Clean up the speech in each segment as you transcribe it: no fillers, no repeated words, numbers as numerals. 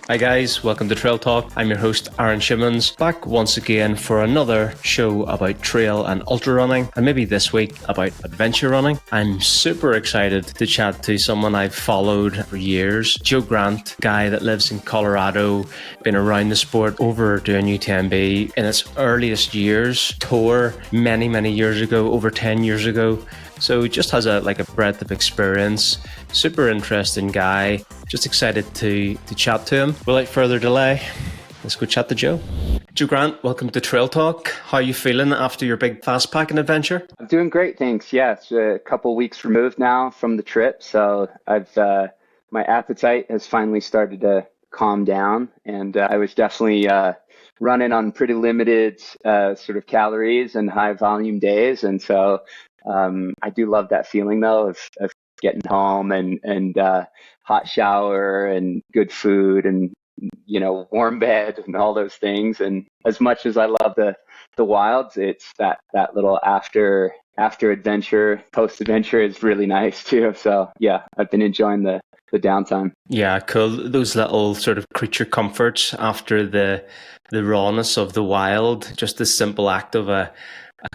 Hi guys, welcome to Trail Talk. I'm your host Aaron Shimmons, back once again for another show about trail and ultra running, and maybe this week about adventure running. I'm super excited to chat to someone I've followed for years, Joe Grant, guy that lives in Colorado, been around the sport over doing UTMB in its earliest years, tour many years ago, over 10 years ago. So just has a breadth of experience, super interesting guy. Just excited to chat to him. Without further delay, let's go chat to Joe. Joe Grant, welcome to Trail Talk. How are you feeling after your big Fastpacking adventure? I'm doing great, thanks. Yeah, it's a couple weeks removed now from the trip, so I've my appetite has finally started to calm down, and I was definitely running on pretty limited sort of calories and high volume days, and so I do love that feeling though of getting home and hot shower and good food and warm bed and all those things. And as much as I love the wilds, it's that little after adventure, post adventure is really nice too. So yeah, I've been enjoying the downtime. Yeah, cool. Those little sort of creature comforts after the rawness of the wild, just the simple act of a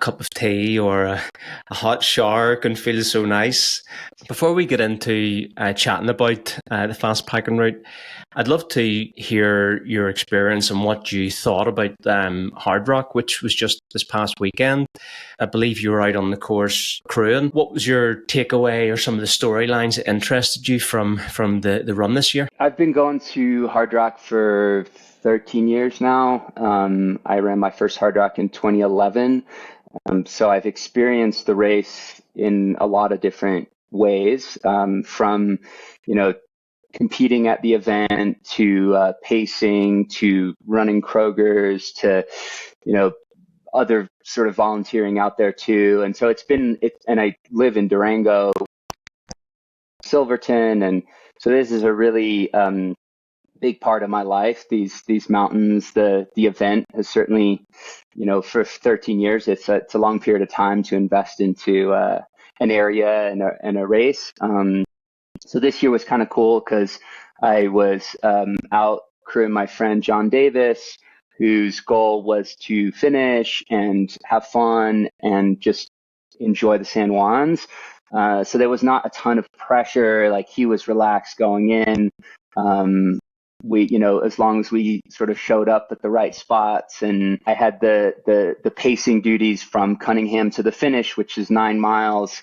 cup of tea or a hot shower can feel so nice. Before we get into chatting about the Fastpacking route, I'd love to hear your experience and what you thought about Hardrock, which was just this past weekend. I believe you were out on the course crewing. What was your takeaway or some of the storylines that interested you from the run this year? I've been going to Hardrock for 13 years now. I ran my first Hardrock in 2011. So I've experienced the race in a lot of different ways, from, competing at the event to pacing to running Kroger's to, other sort of volunteering out there too. And so and I live in Durango, Silverton. And so this is a really big part of my life. These mountains, the event has certainly, for 13 years, it's a long period of time to invest into an area and a race. So this year was kind of cool because I was out crewing my friend John Davis, whose goal was to finish and have fun and just enjoy the San Juans. So there was not a ton of pressure. Like, he was relaxed going in. We, as long as we sort of showed up at the right spots, and I had the pacing duties from Cunningham to the finish, which is 9 miles.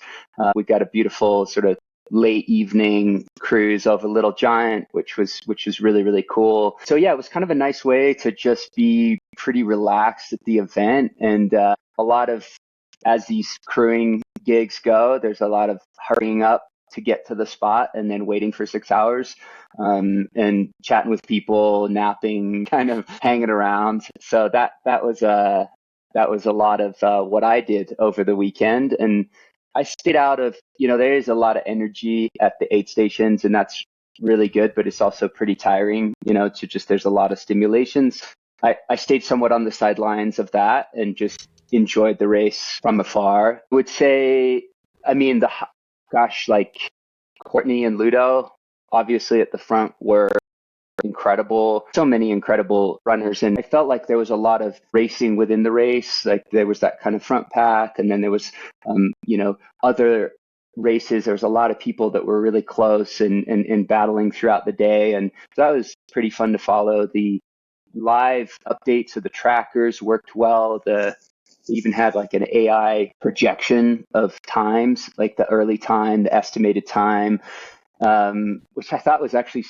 We got a beautiful sort of late evening cruise over Little Giant, which was really, really cool. So yeah, it was kind of a nice way to just be pretty relaxed at the event. And a lot of, as these crewing gigs go, there's a lot of hurrying up to get to the spot and then waiting for 6 hours, and chatting with people, napping, kind of hanging around. So that was a lot of what I did over the weekend. And I stayed out of, there is a lot of energy at the aid stations, and that's really good, but it's also pretty tiring, there's a lot of stimulations. I stayed somewhat on the sidelines of that and just enjoyed the race from afar. I would say, like Courtney and Ludo, obviously at the front, were incredible. So many incredible runners. And I felt like there was a lot of racing within the race. Like, there was that kind of front pack. And then there was, other races. There was a lot of people that were really close and battling throughout the day. And that was pretty fun to follow. The live updates of the trackers worked well. They even had like an AI projection of times, like the early time, the estimated time, which I thought was actually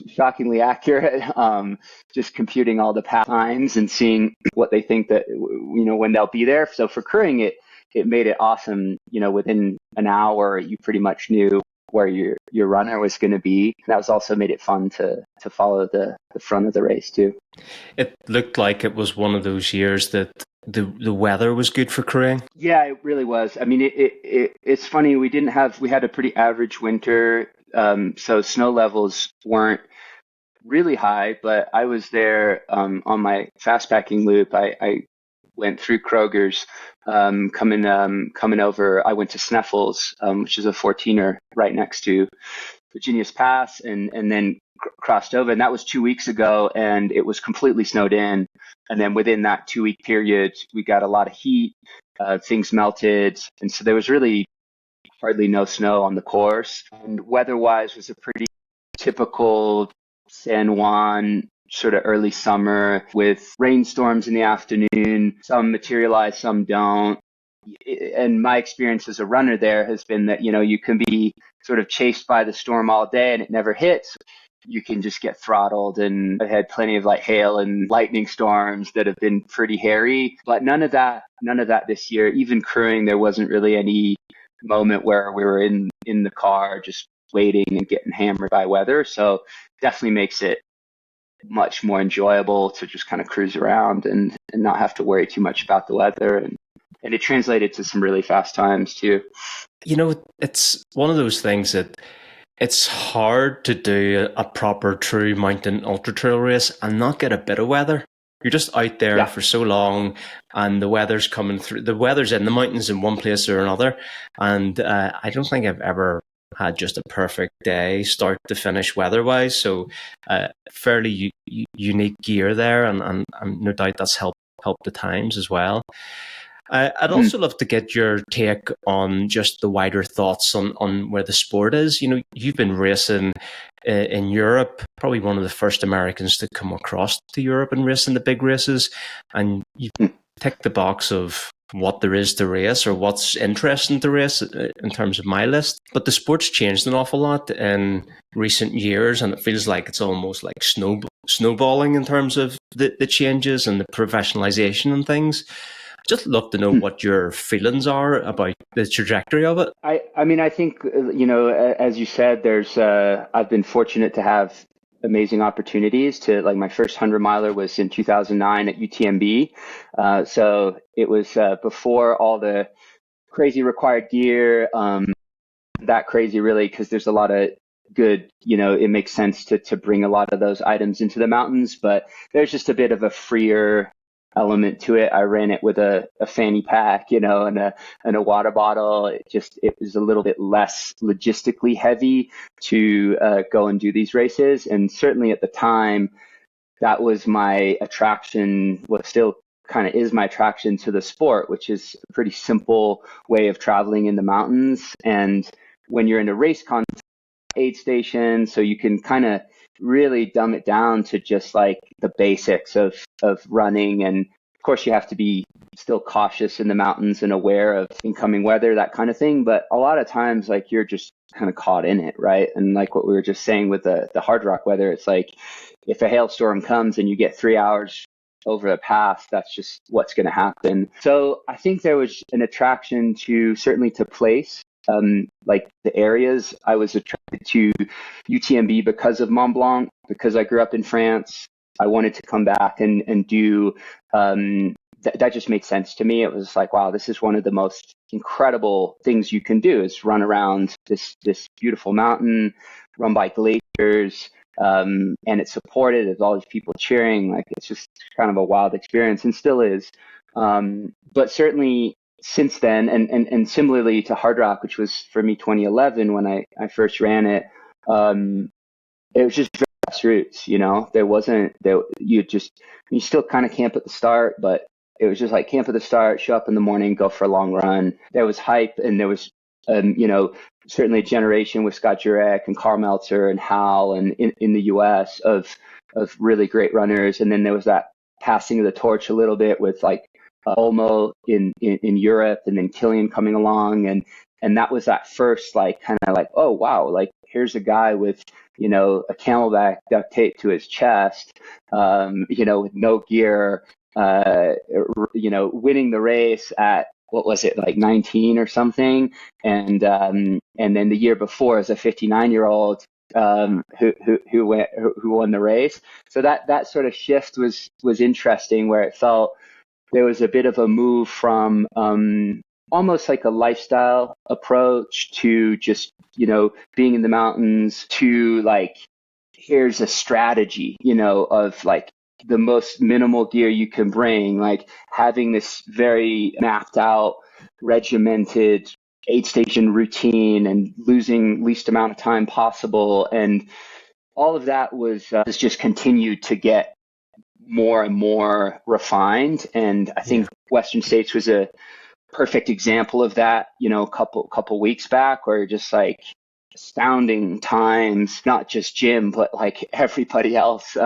shockingly accurate. Just computing all the past times and seeing what they think that, when they'll be there. So for crewing it made it awesome. Within an hour, you pretty much knew where your runner was going to be. That was also made it fun to follow the front of the race too. It looked like it was one of those years that the weather was good for crewing. Yeah, it really was. I mean, it's funny. We had a pretty average winter. So snow levels weren't really high, but I was there on my Fastpacking loop. I went through Kroger's, coming over. I went to Sneffels, which is a 14er right next to Virginia's Pass, and then crossed over. And that was 2 weeks ago, and it was completely snowed in. And then within that 2 week period, we got a lot of heat. Things melted, and so there was really hardly no snow on the course. And weather-wise, was a pretty typical San Juan sort of early summer with rainstorms in the afternoon. Some materialize, some don't. And my experience as a runner there has been that, you can be sort of chased by the storm all day and it never hits. You can just get throttled. And I had plenty of like hail and lightning storms that have been pretty hairy, but none of that this year. Even crewing, there wasn't really any moment where we were in the car just waiting and getting hammered by weather. So definitely makes it much more enjoyable to just kind of cruise around and not have to worry too much about the weather. And it translated to some really fast times too. It's one of those things that it's hard to do a proper true mountain ultra trail race and not get a bit of weather. You're just out there for so long, and the weather's coming through. The weather's in the mountains in one place or another. And I don't think I've ever had just a perfect day, start to finish weather-wise. So fairly unique gear there, and no doubt that's helped the times as well. I'd also love to get your take on just the wider thoughts on where the sport is. You've been racing in Europe, probably one of the first Americans to come across to Europe and race in the big races. And you've ticked the box of what there is to race or what's interesting to race in terms of my list. But the sport's changed an awful lot in recent years, and it feels like it's almost like snowballing in terms of the changes and the professionalization and things. Just love to know what your feelings are about the trajectory of it. I mean, I think, as you said, I've been fortunate to have amazing opportunities to, like, my first 100-miler was in 2009 at UTMB. So it was before all the crazy required gear, that crazy really, because there's a lot of good, it makes sense to bring a lot of those items into the mountains, but there's just a bit of a freer element to it. I ran it with a fanny pack, and a water bottle. It was a little bit less logistically heavy to go and do these races. And certainly at the time, that was my attraction, what still kind of is my attraction to the sport, which is a pretty simple way of traveling in the mountains. And when you're in a race context, aid station, so you can kind of really dumb it down to just like the basics of running. And of course you have to be still cautious in the mountains and aware of incoming weather, that kind of thing. But a lot of times, like, you're just kind of caught in it, right? And like what we were just saying with the Hardrock weather, it's like if a hailstorm comes and you get 3 hours over a pass, that's just what's going to happen. So I think there was an attraction certainly to place. Like the areas. I was attracted to UTMB because of Mont Blanc, because I grew up in France. I wanted to come back and do, that just made sense to me. It was like, wow, this is one of the most incredible things you can do, is run around this beautiful mountain, run by glaciers, and it's supported. There's all these people cheering. Like, it's just kind of a wild experience, and still is. But certainly since then, and similarly to Hardrock, which was for me 2011 when I first ran it, it was just grassroots. There wasn't you still kind of camp at the start, but it was just like camp at the start, show up in the morning, go for a long run. There was hype, and there was certainly a generation with Scott Jurek and Karl Meltzer and Hal, and in the US of really great runners. And then there was that passing of the torch a little bit with like Olmo in Europe, and then Killian coming along, and that was that first like kind of like, oh wow, like here's a guy with a Camelback duct tape to his chest, with no gear, winning the race at, what was it, like 19 or something, and then the year before as a 59-year-old who won the race. So that sort of shift was interesting, where it felt there was a bit of a move from almost like a lifestyle approach to just, being in the mountains, to like, here's a strategy, of like the most minimal gear you can bring, like having this very mapped out, regimented aid station routine and losing least amount of time possible. And all of that has just continued to get more and more refined. And I think Western States was a perfect example of that, a couple weeks back, where just like astounding times, not just Jim, but like everybody else,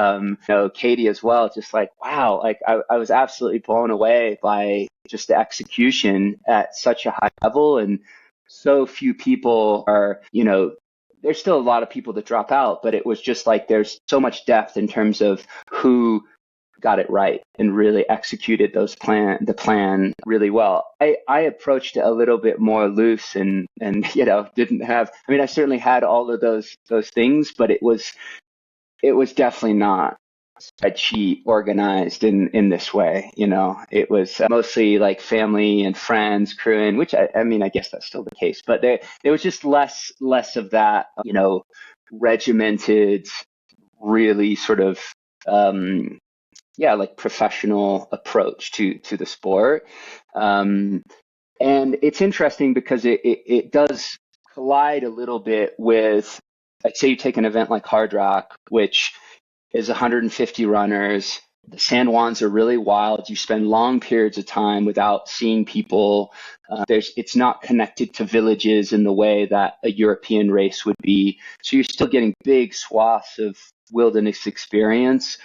Katie as well, just like, wow, like I was absolutely blown away by just the execution at such a high level. And so few people are, there's still a lot of people that drop out, but it was just like there's so much depth in terms of who got it right and really executed the plan really well. I approached it a little bit more loose and didn't have, I certainly had all of those things, but it was definitely not spreadsheet organized in this way. It was mostly like family and friends crewing, which I guess that's still the case, but there was just less of that, regimented, really sort of like professional approach to the sport. And it's interesting because it does collide a little bit with, like, say you take an event like Hardrock, which is 150 runners. The San Juans are really wild. You spend long periods of time without seeing people. It's not connected to villages in the way that a European race would be. So you're still getting big swaths of wilderness experience,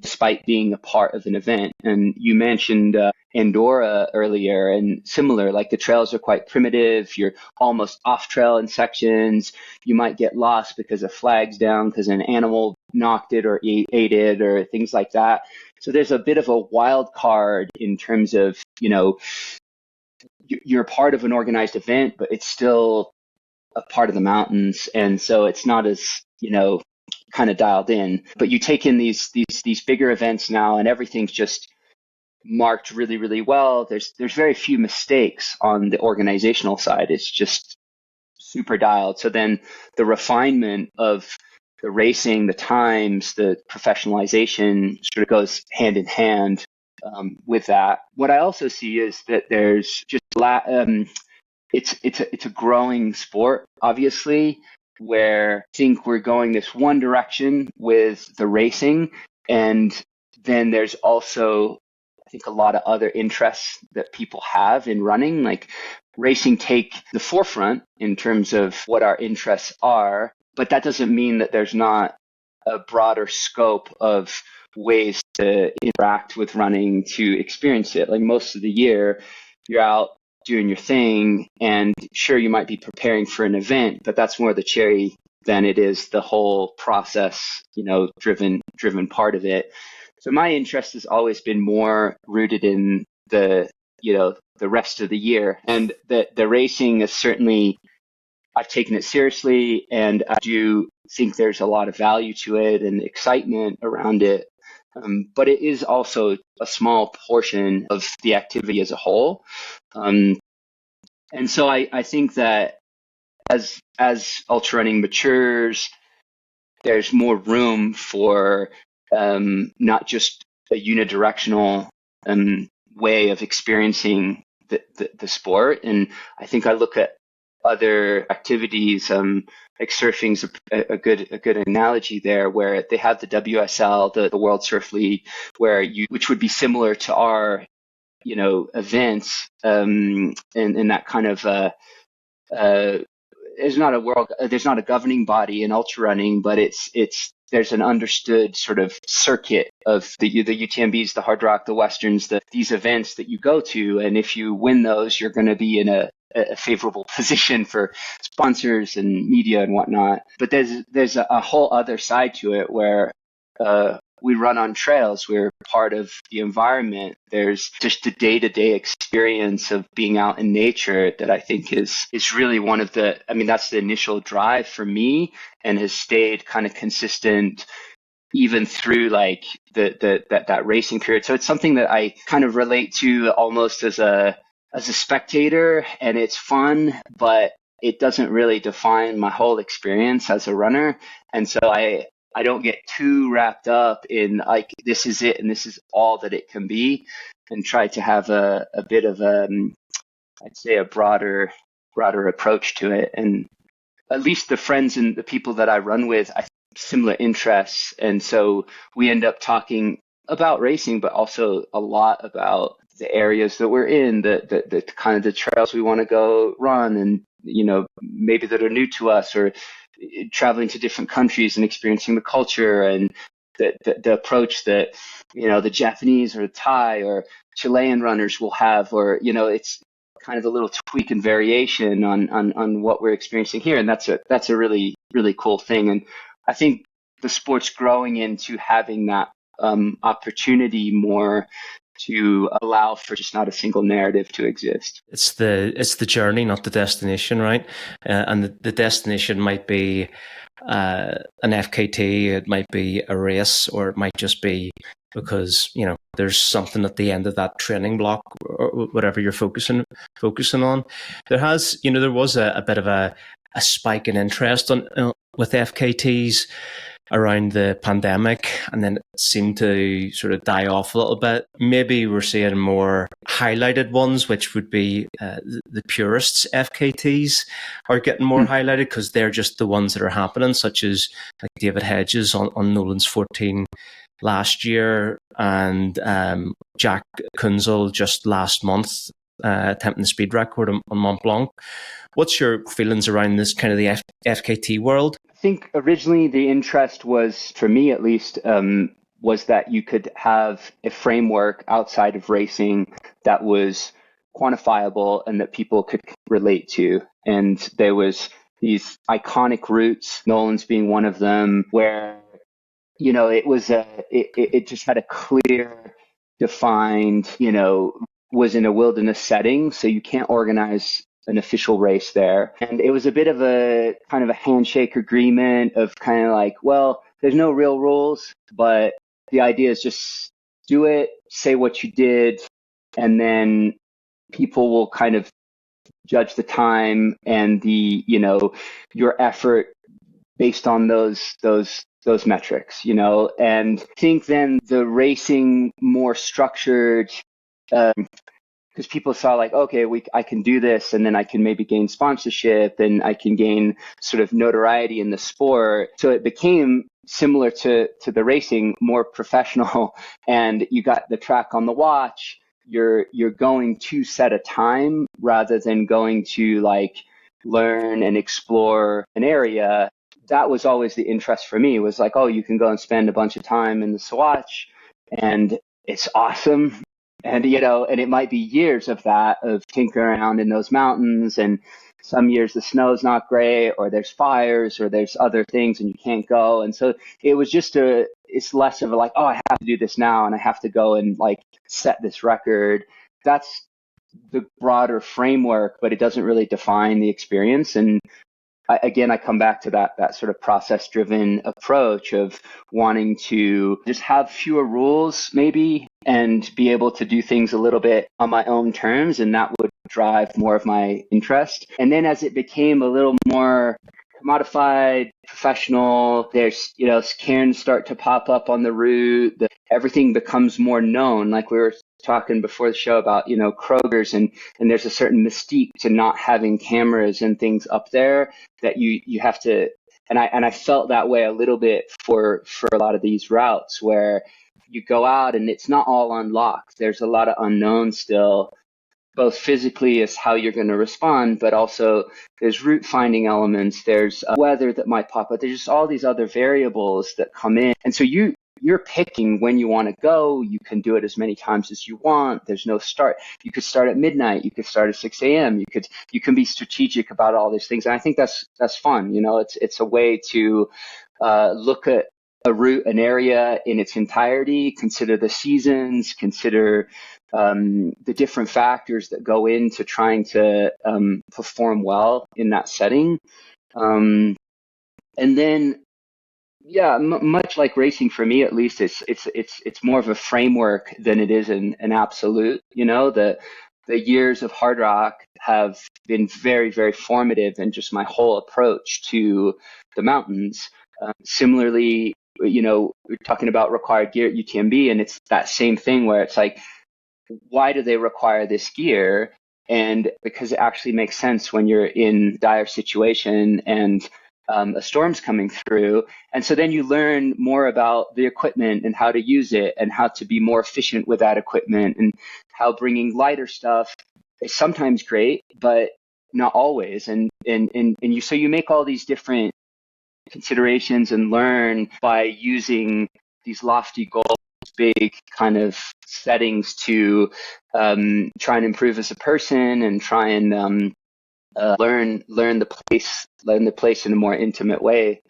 despite being a part of an event. And you mentioned Andorra earlier, and similar, like the trails are quite primitive. You're almost off trail in sections. You might get lost because a flag's down because an animal knocked it or ate it or things like that. So there's a bit of a wild card in terms of, you're part of an organized event, but it's still a part of the mountains. And so it's not as, kind of dialed in. But you take in these bigger events now, and everything's just marked really, really well. There's very few mistakes on the organizational side. It's just super dialed. So then the refinement of the racing, the times, the professionalization sort of goes hand in hand with that. What I also see is that there's just it's a growing sport, obviously, where I think we're going this one direction with the racing, and then there's also, I think, a lot of other interests that people have in running, like racing take the forefront in terms of what our interests are, but that doesn't mean that there's not a broader scope of ways to interact with running to experience it. Like most of the year, you're out doing your thing, and sure, you might be preparing for an event, but that's more the cherry than it is the whole process, driven part of it. So my interest has always been more rooted in the rest of the year, and the racing is certainly, I've taken it seriously, and I do think there's a lot of value to it and excitement around it. But it is also a small portion of the activity as a whole. And so I think that as ultra running matures, there's more room for not just a unidirectional way of experiencing the sport. And I think I look at other activities, like surfing's a good analogy there, where they have the WSL, the World Surf League, which would be similar to our events, and that kind of there's not a governing body in ultra running, but there's an understood sort of circuit of the UTMBs, the Hardrock, the Westerns, these events that you go to, and if you win those, you're going to be in a favorable position for sponsors and media and whatnot. But there's a whole other side to it where we run on trails. We're part of the environment. There's just the day-to-day experience of being out in nature that I think is really one of that's the initial drive for me, and has stayed kind of consistent even through like that racing period. So it's something that I kind of relate to almost as a spectator, and it's fun, but it doesn't really define my whole experience as a runner. And so I I don't get too wrapped up in like, this is it and this is all that it can be, and try to have a bit of I'd say a broader approach to it. And at least the friends and the people that I run with, I have similar interests. And so we end up talking about racing, but also a lot about the areas that we're in, the kind of the trails we want to go run, and, maybe that are new to us, or traveling to different countries and experiencing the culture, and the approach that, the Japanese or the Thai or Chilean runners will have, or, it's kind of a little tweak and variation on what we're experiencing here. And that's a really, really cool thing. And I think the sport's growing into having that opportunity more to allow for just not a single narrative to exist. It's the journey, not the destination, right? And the destination might be an FKT, it might be a race, or it might just be because there's something at the end of that training block, or whatever you're focusing on. There was a bit of a spike in interest with FKTs around the pandemic, and then it seemed to sort of die off a little bit. Maybe we're seeing more highlighted ones, which would be the purists FKTs are getting more highlighted because they're just the ones that are happening, such as like David Hedges on Nolan's 14 last year, and Jack Kunzel just last month attempting the speed record on Mont Blanc. What's your feelings around this kind of the FKT world? I think originally the interest was, for me at least, was that you could have a framework outside of racing that was quantifiable and that people could relate to. And there was these iconic routes, Nolan's being one of them, where it was it just had a clear, defined, was in a wilderness setting, so you can't organize an official race there. And it was a bit of a kind of a handshake agreement of kind of like, well, there's no real rules, but the idea is just do it, say what you did, and then people will kind of judge the time and your effort based on those metrics, and I think then the racing more structured, because people saw like, okay, I can do this, and then I can maybe gain sponsorship, and I can gain sort of notoriety in the sport. So it became similar to the racing, more professional, and you got the track on the watch. You're going to set a time rather than going to like learn and explore an area. That was always the interest for me, was like, oh, you can go and spend a bunch of time in the Swatch, and it's awesome. And, and it might be years of that, of tinkering around in those mountains. And some years the snow's not great, or there's fires, or there's other things and you can't go. And so it was just it's less of a like, oh, I have to do this now and I have to go and like set this record. That's the broader framework, but it doesn't really define the experience. And I come back to that sort of process-driven approach of wanting to just have fewer rules maybe, and be able to do things a little bit on my own terms, and that would drive more of my interest. And then as it became a little more commodified, professional, there's, cairns start to pop up on the route, everything becomes more known. Like we were talking before the show about, Kroger's, and there's a certain mystique to not having cameras and things up there that you have to, and I felt that way a little bit for a lot of these routes where you go out and it's not all unlocked. There's a lot of unknown still, both physically as how you're going to respond, but also there's route finding elements, there's weather that might pop up, there's just all these other variables that come in. And so you're picking when you want to go. You can do it as many times as you want. There's no start. You could start at midnight. You could start at 6 a.m. You can be strategic about all these things. And I think that's fun. It's a way to look at a route, an area in its entirety, consider the seasons, consider the different factors that go into trying to perform well in that setting. And then, yeah, much like racing for me, at least, it's more of a framework than it is an absolute. The years of Hardrock have been very, very formative in just my whole approach to the mountains. Similarly, we're talking about required gear at UTMB, and it's that same thing where it's like, why do they require this gear? And because it actually makes sense when you're in dire situation and a storm's coming through. And so then you learn more about the equipment and how to use it and how to be more efficient with that equipment, and how bringing lighter stuff is sometimes great, but not always. So you make all these different considerations and learn by using these lofty goals, big kind of settings to try and improve as a person and try and learn the place in a more intimate way.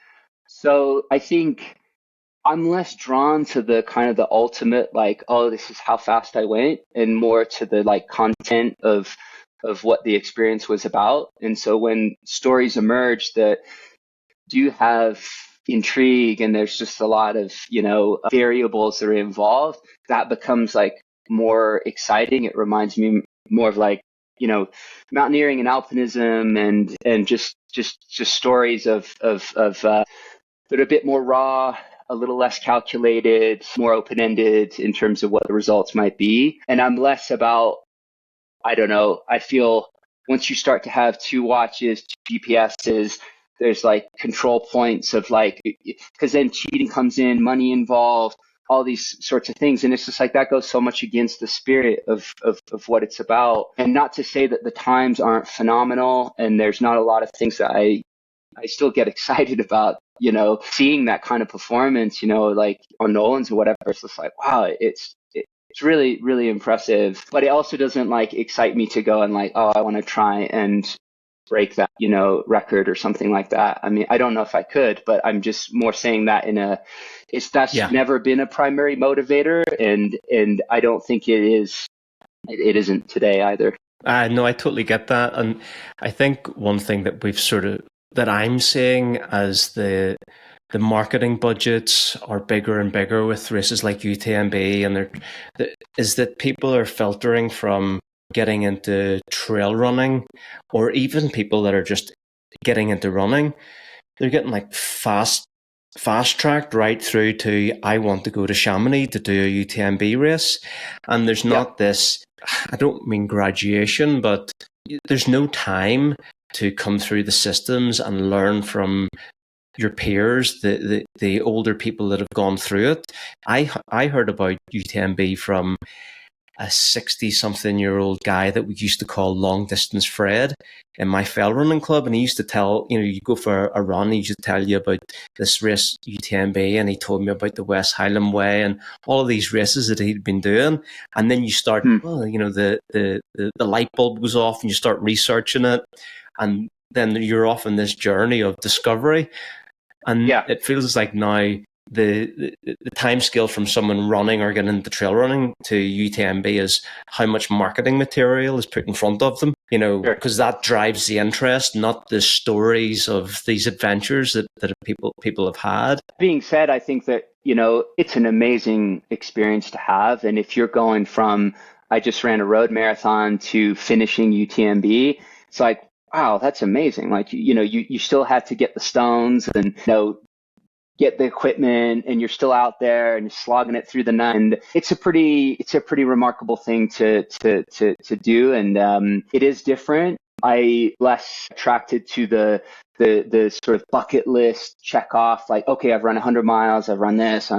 So I think I'm less drawn to the kind of the ultimate, like, oh, this is how fast I went, and more to the like content of what the experience was about. And so when stories emerge that do have intrigue and there's just a lot of, variables that are involved, that becomes like more exciting. It reminds me more of like, mountaineering and alpinism and just stories of that are a bit more raw, a little less calculated, more open-ended in terms of what the results might be. And I'm less about, I don't know, I feel once you start to have 2 watches, 2 GPSs, there's like control points of like, because then cheating comes in, money involved, all these sorts of things. And it's just like, that goes so much against the spirit of what it's about. And not to say that the times aren't phenomenal and there's not a lot of things that I still get excited about, seeing that kind of performance, like on Nolan's or whatever. It's just like, wow, it's really, really impressive. But it also doesn't like excite me to go and like, oh, I want to try and break that, record or something like that. I mean, I don't know if I could, but I'm just more saying that that's never been a primary motivator, and I don't think it isn't today either. No, I totally get that. And I think one thing that that I'm seeing as the marketing budgets are bigger and bigger with races like UTMB, and is that people are filtering from getting into trail running, or even people that are just getting into running. They're getting like fast tracked right through to, I want to go to Chamonix to do a UTMB race. And there's not this, I don't mean graduation, but there's no time to come through the systems and learn from your peers, the older people that have gone through it. I heard about UTMB from a 60-something-year-old guy that we used to call Long Distance Fred in my fell running club. And he used to tell, you go for a run, he used to tell you about this race, UTMB, and he told me about the West Highland Way and all of these races that he'd been doing. And then you start, the light bulb goes off and you start researching it. And then you're off on this journey of discovery. And it feels like now the time scale from someone running or getting into trail running to UTMB is how much marketing material is put in front of them, because that drives the interest, not the stories of these adventures that people have had. Being said, I think that, it's an amazing experience to have. And if you're going from, I just ran a road marathon to finishing UTMB, it's like, wow, that's amazing. Like, you still have to get the stones and, get the equipment, and you're still out there and you're slogging it through the night. And it's a pretty remarkable thing to do. And it is different. I less attracted to the sort of bucket list check off, like, okay, I've run 100 miles, I've run this.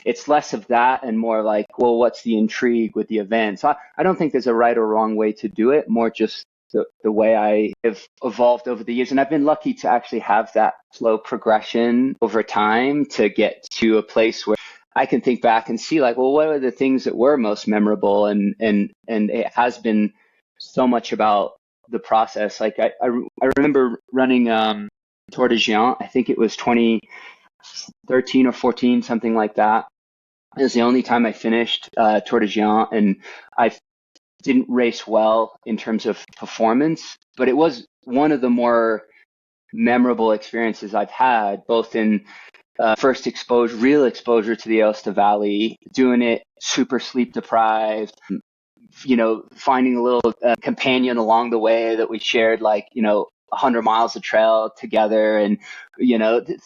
It's less of that and more like, well, what's the intrigue with the event? So I don't think there's a right or wrong way to do it, more just the way I have evolved over the years. And I've been lucky to actually have that slow progression over time to get to a place where I can think back and see like, well, what are the things that were most memorable? And it has been so much about the process. Like I remember running Tour de Géant. I think it was 2013 or 14, something like that. It was the only time I finished Tour de Géant, and I didn't race well in terms of performance, but it was one of the more memorable experiences I've had, both in first real exposure to the Aosta Valley, doing it super sleep deprived, finding a little companion along the way that we shared, like, 100 miles of trail together. And,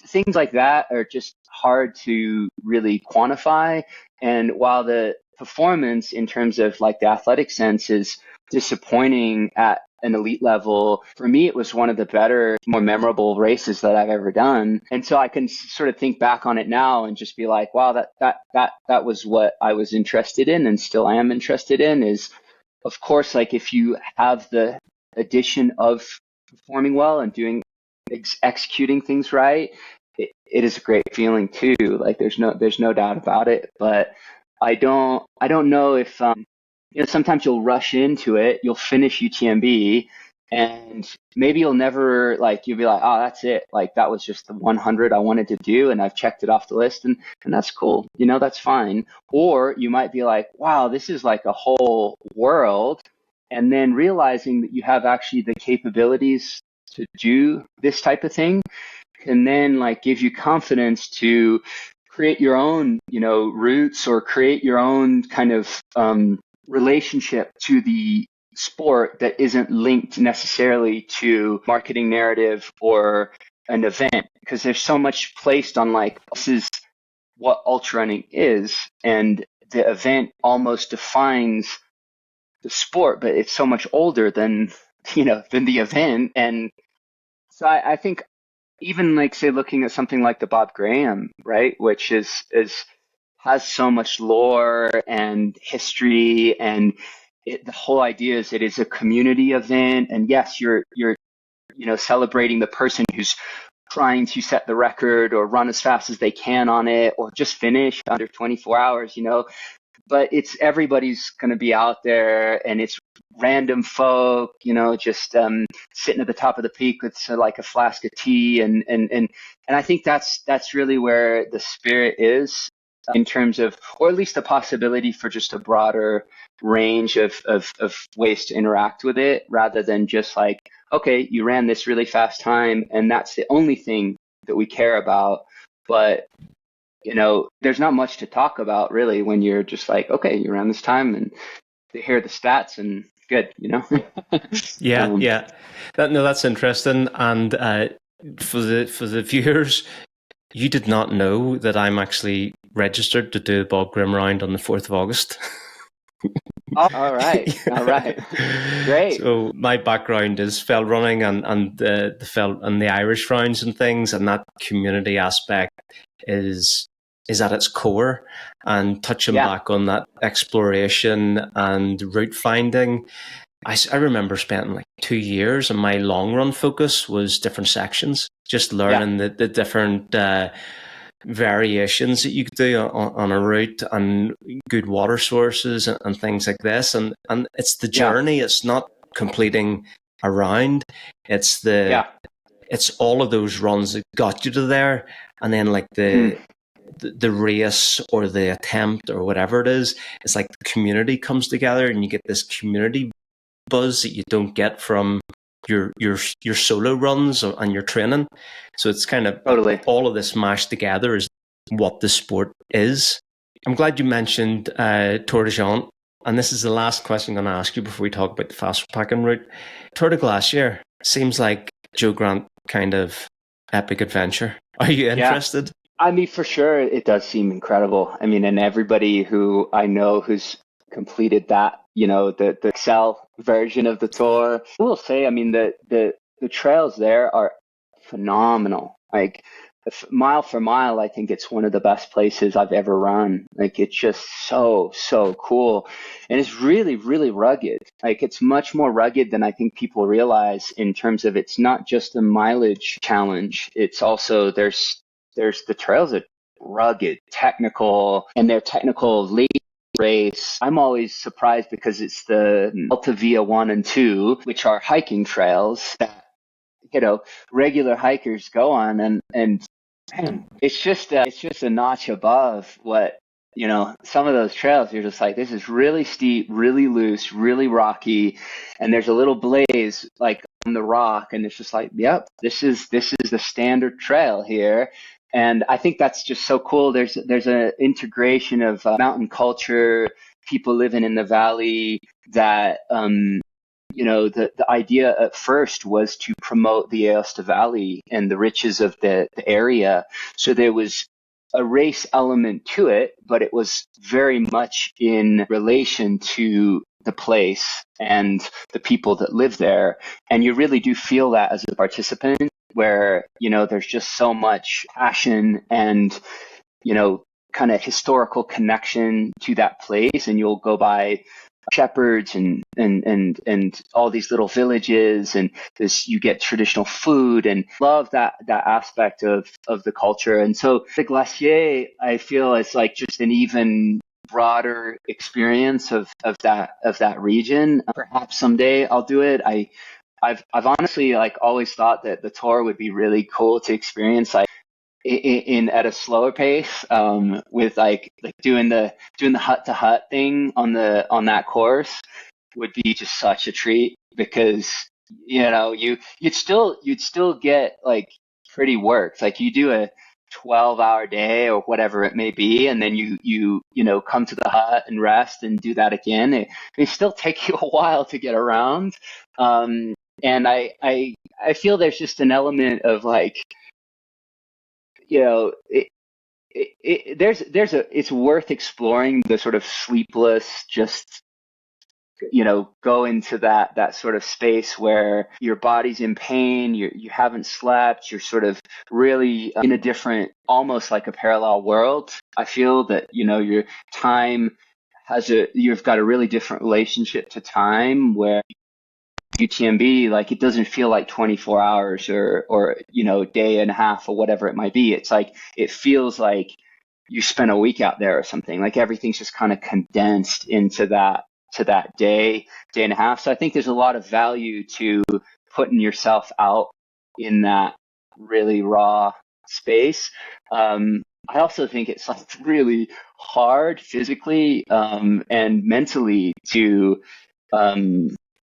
things like that are just hard to really quantify. And while the performance in terms of like the athletic sense is disappointing at an elite level, for me, it was one of the better, more memorable races that I've ever done. And so I can sort of think back on it now and just be like, wow, that was what I was interested in and still am interested in. Is, of course, like if you have the addition of performing well and executing things right, it is a great feeling too. Like there's no doubt about it. But I don't know if sometimes you'll rush into it, you'll finish UTMB, and maybe you'll never, like, you'll be like, oh, that's it, like that was just the 100 I wanted to do and I've checked it off the list, and that's cool, that's fine. Or you might be like, wow, this is like a whole world, and then realizing that you have actually the capabilities to do this type of thing can then like give you confidence to create your own, routes, or create your own kind of relationship to the sport that isn't linked necessarily to marketing narrative or an event, because there's so much placed on like, this is what ultra running is, and the event almost defines the sport, but it's so much older than the event. And so I think even like, say, looking at something like the Bob Graham, right, which has so much lore and history, and the whole idea is it is a community event. And yes, you're celebrating the person who's trying to set the record or run as fast as they can on it, or just finish under 24 hours, but it's everybody's going to be out there, and it's random folk, just sitting at the top of the peak with like a flask of tea, and I think that's really where the spirit is, in terms of, or at least the possibility for just a broader range of ways to interact with it, rather than just like, okay, you ran this really fast time and that's the only thing that we care about. But there's not much to talk about really when you're just like, okay, you ran this time, and they hear the stats and good, Yeah. That's interesting. And for the viewers, you did not know that I'm actually registered to do the Bob Grimm round on the 4th of August. Oh, all right. Great. So my background is fell running and the fell and the Irish rounds and things, and that community aspect is at its core. And touching back on that exploration and route finding, I remember spending like 2 years, and my long run focus was different sections, just learning the different variations that you could do on a route, and good water sources and things like this. And it's the journey. It's not completing a round. It's it's all of those runs that got you to there, and then like the race or the attempt or whatever it is. It's like the community comes together, and you get this community buzz that you don't get from your solo runs and your training. So it's kind of totally all of this mashed together is what the sport is. I'm glad you mentioned Tour de Jean, and this is the last question I'm going to ask you before we talk about the Fastpacking route. Tour de Glacier seems like Joe Grant kind of epic adventure. Are you interested? Yeah. I mean, for sure, it does seem incredible. I mean, and everybody who I know who's completed that, the Excel version of the tour, I will say, I mean, the trails there are phenomenal. Like mile for mile, I think it's one of the best places I've ever run. Like it's just so cool, and it's really, really rugged. Like it's much more rugged than I think people realize, in terms of it's not just a mileage challenge. It's also there's the trails are rugged, technical, and they're technical late race. I'm always surprised because it's the Alta Via 1 and 2, which are hiking trails that, regular hikers go on, and man, it's just a notch above what, some of those trails, you're just like, this is really steep, really loose, really rocky, and there's a little blaze like on the rock, and it's just like, yep, this is the standard trail here. And I think that's just so cool. There's an integration of mountain culture, people living in the valley that the idea at first was to promote the Aosta Valley and the riches of the area. So there was a race element to it, but it was very much in relation to the place and the people that live there. And you really do feel that as a participant, where, there's just so much passion and, kind of historical connection to that place. And you'll go by shepherds and all these little villages, and you get traditional food, and love that aspect of the culture. And so the glacier, I feel, is like just an even broader experience of that region. Perhaps someday I'll do it. I've honestly like always thought that the tour would be really cool to experience, like in at a slower pace, with like doing the hut to hut thing on that course would be just such a treat, because you'd still get like pretty worked. Like you do a 12-hour day or whatever it may be, and then you come to the hut and rest and do that again. It still take you a while to get around, and I feel there's just an element of like, it's worth exploring the sort of sleepless, just, go into that sort of space where your body's in pain, you haven't slept, you're sort of really in a different, almost like a parallel world. I feel that, your time you've got a really different relationship to time, where UTMB, like, it doesn't feel like 24 hours or day and a half or whatever it might be. It's like, it feels like you spent a week out there or something. Like everything's just kind of condensed into that day and a half. So I think there's a lot of value to putting yourself out in that really raw space. I also think it's like really hard physically, and mentally to,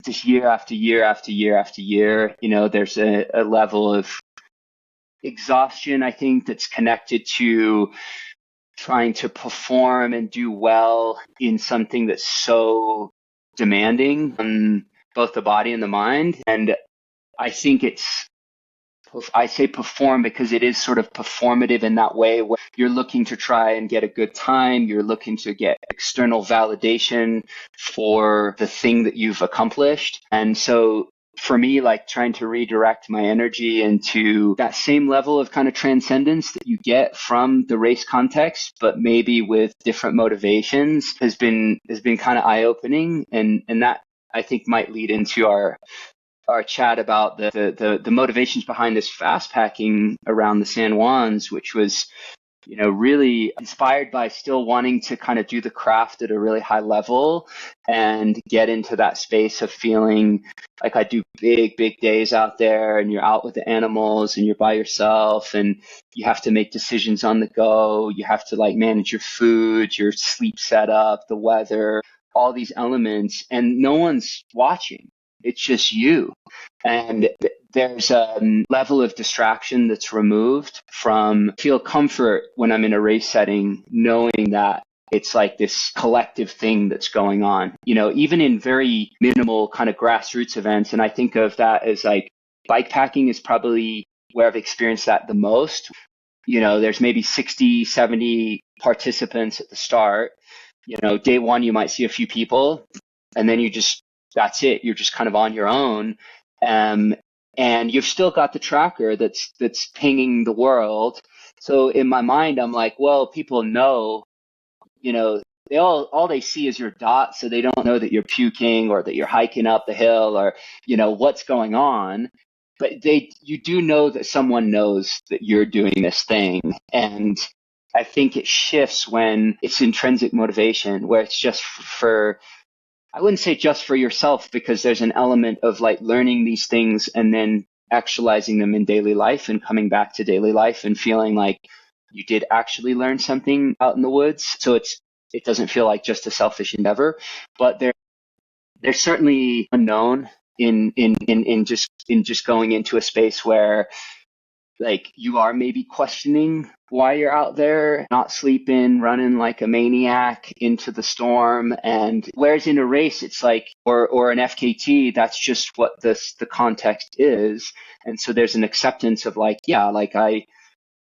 just year after year after year after year, there's a level of exhaustion, I think, that's connected to trying to perform and do well in something that's so demanding on both the body and the mind. And I think I say perform because it is sort of performative in that way, where you're looking to try and get a good time. You're looking to get external validation for the thing that you've accomplished. And so for me, like, trying to redirect my energy into that same level of kind of transcendence that you get from the race context, but maybe with different motivations, has been kind of eye-opening. And that, I think, might lead into our chat about the motivations behind this fast packing around the San Juans, which was, really inspired by still wanting to kind of do the craft at a really high level and get into that space of feeling like I do big days out there, and you're out with the animals and you're by yourself and you have to make decisions on the go. You have to like manage your food, your sleep setup, the weather, all these elements, and no one's watching. It's just you. And there's a level of distraction that's removed from, feel comfort when I'm in a race setting, knowing that it's like this collective thing that's going on, even in very minimal kind of grassroots events. And I think of that as like bike packing is probably where I've experienced that the most. There's maybe 60, 70 participants at the start. Day one, you might see a few people, and then that's it. You're just kind of on your own. And you've still got the tracker that's pinging the world. So in my mind, I'm like, well, people know, they all they see is your dot. So they don't know that you're puking or that you're hiking up the hill or, what's going on. But you do know that someone knows that you're doing this thing. And I think it shifts when it's intrinsic motivation, where it's just I wouldn't say just for yourself, because there's an element of like learning these things and then actualizing them in daily life and coming back to daily life and feeling like you did actually learn something out in the woods. So it doesn't feel like just a selfish endeavor, but there's certainly unknown in just going into a space where like you are maybe questioning why you're out there, not sleeping, running like a maniac into the storm. And whereas in a race, it's like, or an FKT, that's just what the context is. And so there's an acceptance of like, yeah, like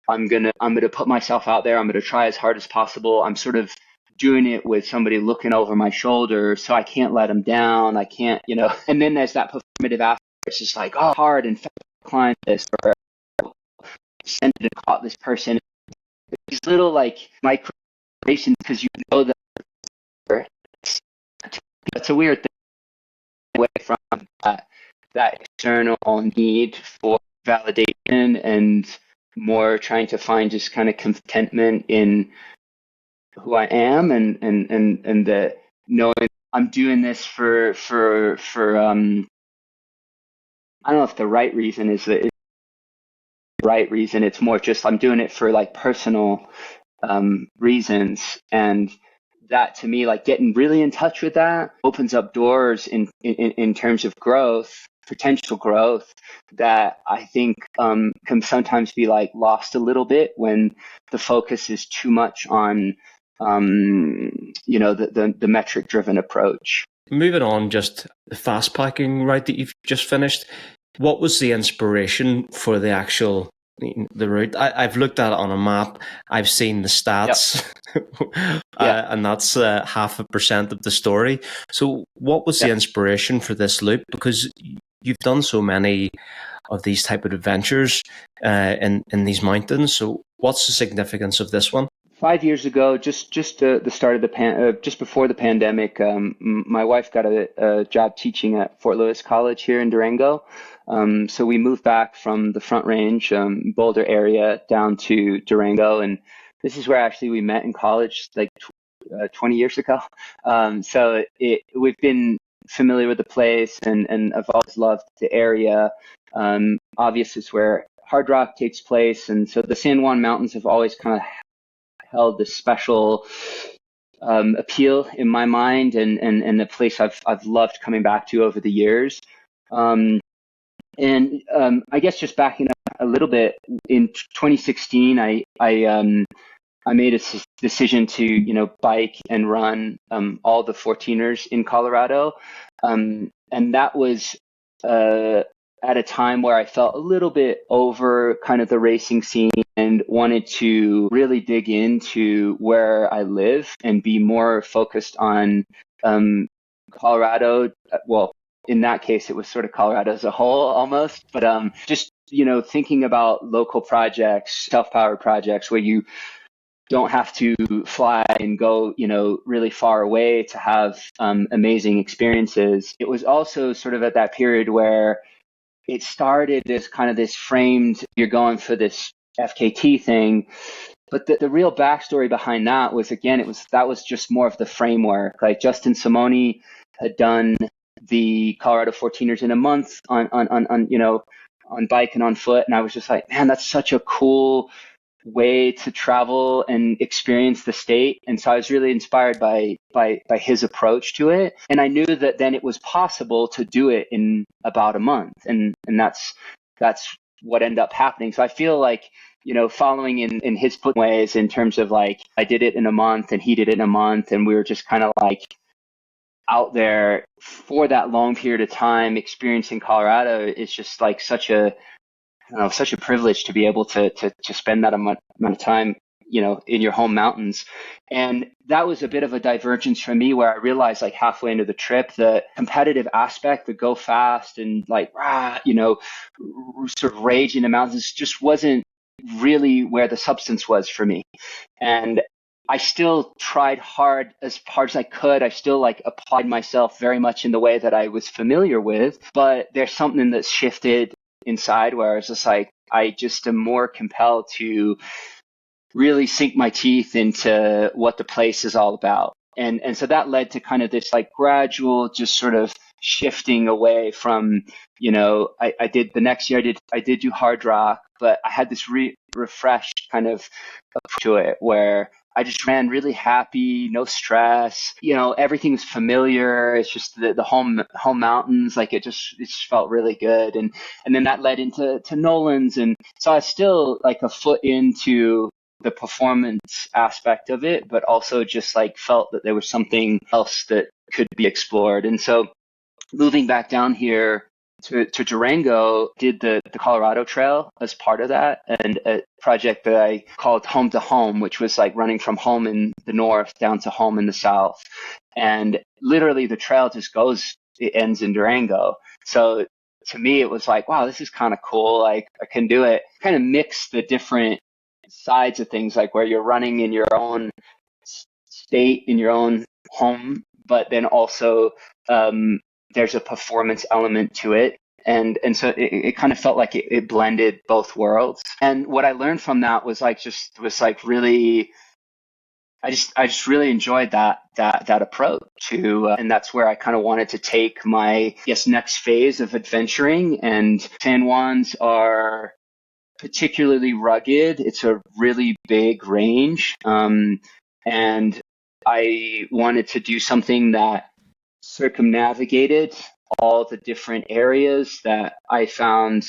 I'm gonna put myself out there. I'm gonna try as hard as possible. I'm sort of doing it with somebody looking over my shoulder, so I can't let them down. I can't, And then there's that performative aspect. It's just like, oh, hard and climb this, or send it and caught this person. These little like micro because you know that it's a weird thing away from that external need for validation and more trying to find just kind of contentment in who I am and the knowing I'm doing this for I don't know if the right reason is the right reason. It's more just I'm doing it for like personal reasons, and that to me, like getting really in touch with that opens up doors in terms of growth, potential growth, that I think can sometimes be like lost a little bit when the focus is too much on the metric driven approach. Moving on, just the fast packing route that you've just finished. What was the inspiration for the route? I've looked at it on a map. I've seen the stats, yep. And that's 0.5% of the story. So what was the inspiration for this loop? Because you've done so many of these type of adventures in these mountains. So what's the significance of this one? 5 years ago, just the start of just before the pandemic, my wife got a job teaching at Fort Lewis College here in Durango. So we moved back from the Front Range, Boulder area, down to Durango, and this is where actually we met in college, like 20 years ago. So we've been familiar with the place, and I've always loved the area. Obviously, it's where Hardrock takes place, and so the San Juan Mountains have always kind of held this special appeal in my mind, and the place I've loved coming back to over the years. I guess just backing up a little bit, in 2016, I made a decision to bike and run all the 14ers in Colorado, and that was at a time where I felt a little bit over kind of the racing scene and wanted to really dig into where I live and be more focused on Colorado. Well, in that case, it was sort of Colorado as a whole almost, but just, thinking about local projects, self-powered projects where you don't have to fly and go, really far away to have amazing experiences. It was also sort of at that period where it started as kind of this framed, you're going for this FKT thing. But the real backstory behind that was, again, that was just more of the framework. Like Justin Simone had done the Colorado 14ers in a month on bike and on foot. And I was just like, man, that's such a cool way to travel and experience the state. And so I was really inspired by his approach to it. And I knew that then it was possible to do it in about a month. And that's what ended up happening. So I feel like, following in his ways, in terms of like, I did it in a month and he did it in a month, and we were just kind of like out there for that long period of time experiencing Colorado. Is just like such a privilege to be able to spend that amount of time, in your home mountains. And that was a bit of a divergence for me, where I realized like halfway into the trip, the competitive aspect, the go fast and like, sort of rage in the mountains just wasn't really where the substance was for me. And I still tried as hard as I could. I still like applied myself very much in the way that I was familiar with, but there's something that's shifted inside where I was just like, I just am more compelled to really sink my teeth into what the place is all about. And so that led to kind of this like gradual, just sort of shifting away from, I did the next year, I did do Hardrock, but I had this refreshed kind of approach to it, where I just ran really happy, no stress. Everything was familiar. It's just the home mountains, like it just felt really good. And then that led into Nolan's, and so I was still like a foot into the performance aspect of it, but also just like felt that there was something else that could be explored. And so moving back down here to Durango, did the Colorado Trail as part of that, and a project that I called Home to Home, which was like running from home in the north down to home in the south. And literally the trail just it ends in Durango. So to me, it was like, wow, this is kind of cool. Like I can do it, kind of mix the different sides of things, like where you're running in your own state, in your own home, but then also there's a performance element to it. And so it kind of felt like it blended both worlds. And what I learned from that was really, I just really enjoyed that approach to, and that's where I kind of wanted to take my next phase of adventuring. And San Juans are particularly rugged. It's a really big range, and I wanted to do something that circumnavigated all the different areas that I found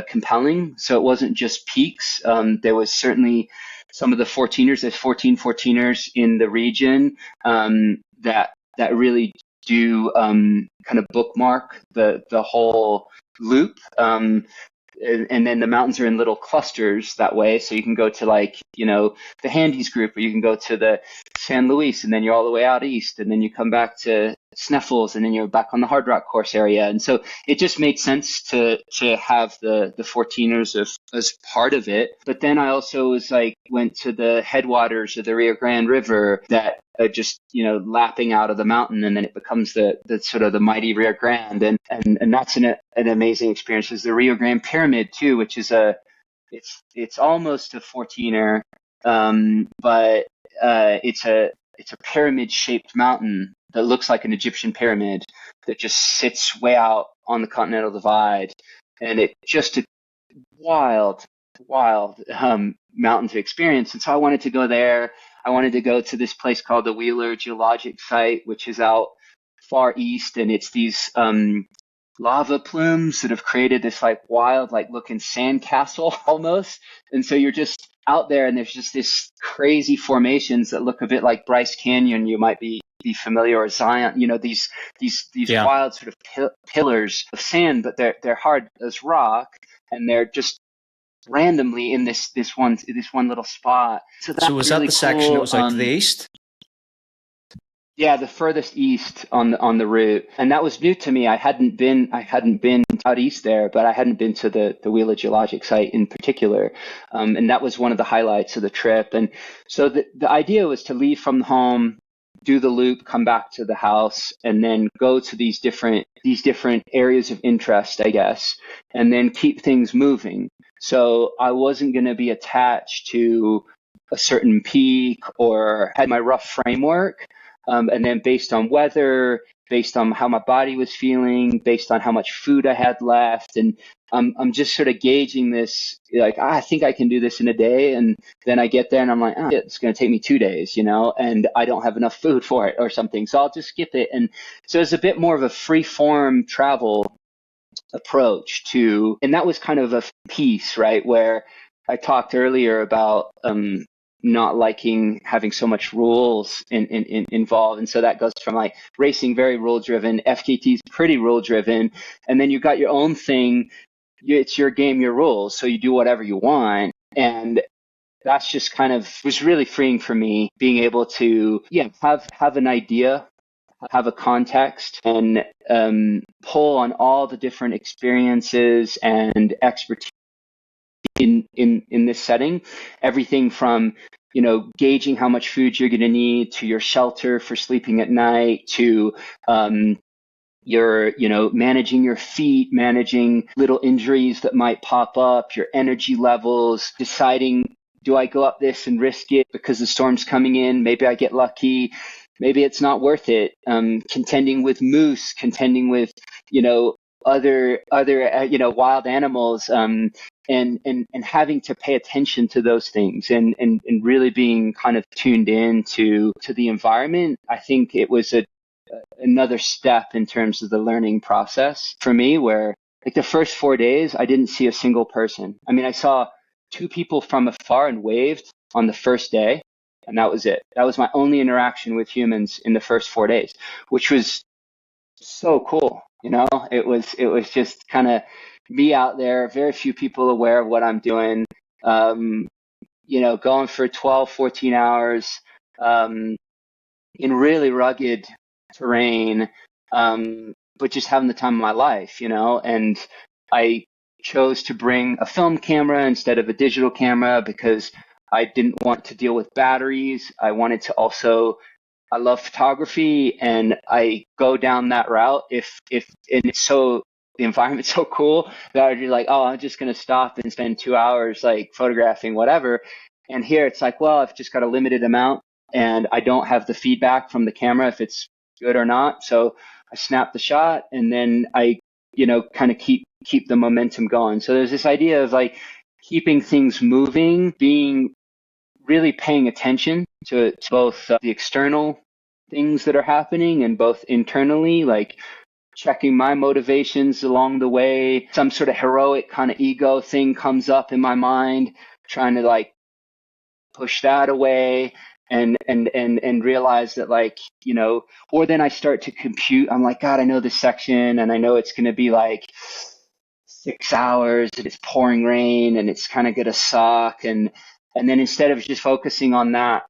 compelling. So it wasn't just peaks. There was certainly some of the 14ers. There's 14ers in the region that really do kind of bookmark the whole loop. And then the mountains are in little clusters that way. So you can go to the Handy's group, or you can go to the San Luis, and then you're all the way out east, and then you come back to Sneffels, and then you're back on the Hardrock course area. And so it just made sense to have the 14ers as part of it. But then I also went to the headwaters of the Rio Grande River that are just, lapping out of the mountain, and then it becomes the sort of the mighty Rio Grande. And that's an amazing experience. There's the Rio Grande Pyramid too, which is it's almost a 14er, but it's a pyramid shaped mountain that looks like an Egyptian pyramid that just sits way out on the Continental Divide. And it just a wild mountain to experience. And so I wanted to go there. I wanted to go to this place called the Wheeler Geologic Site, which is out far east. And it's these lava plumes that have created this wild looking sandcastle almost. And so you're just out there, and there's just this crazy formations that look a bit like Bryce Canyon. You might be familiar, or Zion, these wild sort of pillars of sand, but they're hard as rock, and they're just randomly in this one little spot. So was that the section that was to the east? Yeah, the furthest east on the route, and that was new to me. I hadn't been out east there, but I hadn't been to the Wheeler Geologic Site in particular, and that was one of the highlights of the trip. And so the idea was to leave from home, do the loop, come back to the house, and then go to these different areas of interest, I guess, and then keep things moving. So I wasn't going to be attached to a certain peak, or had my rough framework. And then based on weather, based on how my body was feeling, based on how much food I had left. And I'm just sort of gauging this, I think I can do this in a day. And then I get there and I'm like, it's going to take me 2 days, and I don't have enough food for it or something. So I'll just skip it. And so it's a bit more of a free form travel approach to, and that was kind of a piece, right, where I talked earlier about not liking having so much rules involved. And so that goes from racing very rule driven, FKTs pretty rule driven, and then you got your own thing. It's your game, your rules, so you do whatever you want. And that's just kind of was really freeing for me, being able to have an idea, have a context, and pull on all the different experiences and expertise in this setting, everything from gauging how much food you're going to need, to your shelter for sleeping at night, to your managing your feet, managing little injuries that might pop up, your energy levels, deciding, do I go up this and risk it because the storm's coming in? Maybe I get lucky. Maybe it's not worth it. Contending with moose, contending with other wild animals, and having to pay attention to those things, and really being kind of tuned in to the environment. I think it was another step in terms of the learning process for me, where like the first 4 days, I didn't see a single person. I mean, I saw two people from afar and waved on the first day, and that was it. That was my only interaction with humans in the first 4 days, which was so cool. It was just kind of me out there, very few people aware of what I'm doing, going for 12, 14 hours, in really rugged terrain, but just having the time of my life, and I chose to bring a film camera instead of a digital camera because I didn't want to deal with batteries. I wanted to also, I love photography, and I go down that route and it's so, the environment's so cool that I'd be like, oh, I'm just going to stop and spend 2 hours like photographing whatever. And here it's like, well, I've just got a limited amount and I don't have the feedback from the camera if it's good or not. So I snap the shot, and then I, kind of keep the momentum going. So there's this idea of like keeping things moving, being really paying attention to both the external things that are happening and both internally, like checking my motivations along the way. Some sort of heroic kind of ego thing comes up in my mind, trying to like push that away and realize that, like, or then I start to compute. I'm like, God, I know this section and I know it's going to be like 6 hours and it's pouring rain and it's kind of going to suck. And then instead of just focusing on that,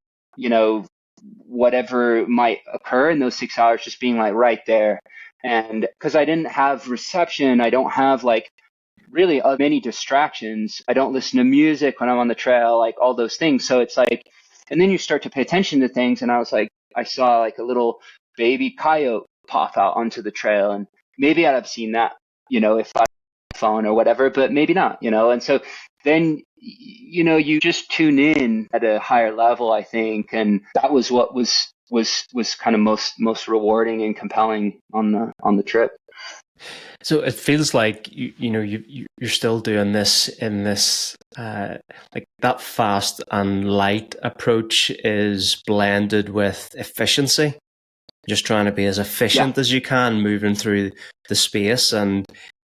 whatever might occur in those 6 hours, just being like right there. And because I didn't have reception, I don't have like really many distractions. I don't listen to music when I'm on the trail, like all those things. So it's like, and then you start to pay attention to things. And I was like, I saw like a little baby coyote pop out onto the trail, and maybe I'd have seen that, if I had a phone or whatever, but maybe not, And so then, you just tune in at a higher level, I think. And that was what was kind of most rewarding and compelling on the trip. So it feels like you're still doing this in this like that fast and light approach is blended with efficiency. Just trying to be as efficient as you can, moving through the space and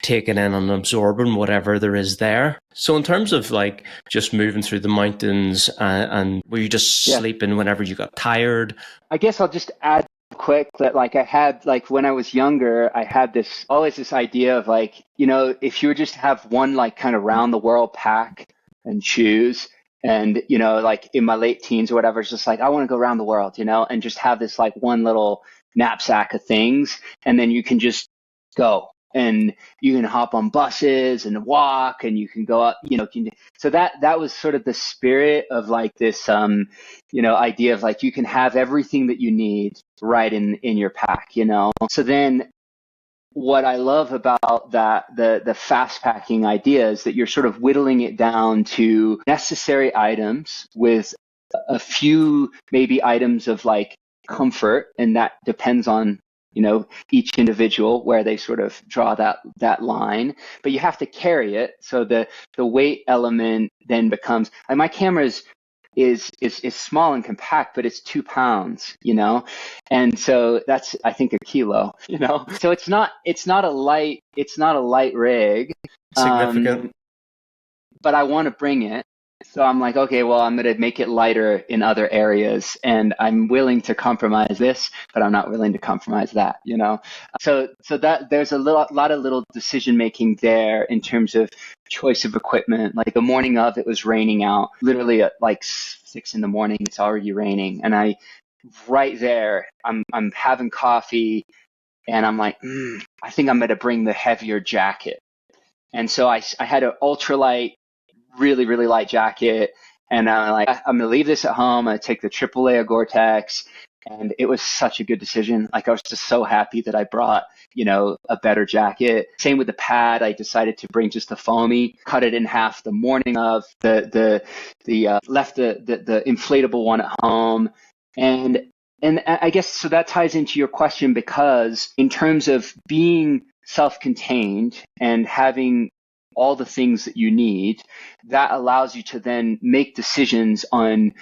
taking in and absorbing whatever there is there. So in terms of like just moving through the mountains, and were you just sleeping whenever you got tired? I guess I'll just add quick that like I had, like when I was younger, I had always this idea of like, if you would just have one like kind of round the world pack and shoes, and like in my late teens or whatever, it's just like I want to go around the world, and just have this like one little knapsack of things, and then you can just go. And you can hop on buses and walk, and you can go up, so that was sort of the spirit of like this, idea of like, you can have everything that you need right in your pack, So then what I love about that, the fast packing idea, is that you're sort of whittling it down to necessary items with a few maybe items of like comfort. And that depends on, each individual where they sort of draw that line, but you have to carry it. So the weight element then becomes, like my camera is small and compact, but it's 2 pounds, and so that's, I think, a kilo, so it's not a light rig, Significant. but I want to bring it. So I'm like, okay, well, I'm going to make it lighter in other areas, and I'm willing to compromise this, but I'm not willing to compromise that, So that there's a lot of little decision making there in terms of choice of equipment. Like the morning of, it was raining out, literally at like 6 a.m, it's already raining, and right there, I'm having coffee, and I'm like, I think I'm going to bring the heavier jacket. And so I had an ultralight, really, really light jacket. And I'm like, I'm going to leave this at home. I'm going to take the triple layer Gore-Tex. And it was such a good decision. Like I was just so happy that I brought, a better jacket. Same with the pad. I decided to bring just the foamy, cut it in half the morning of, left the inflatable one at home. And I guess, so that ties into your question, because in terms of being self-contained and having all the things that you need, that allows you to then make decisions on,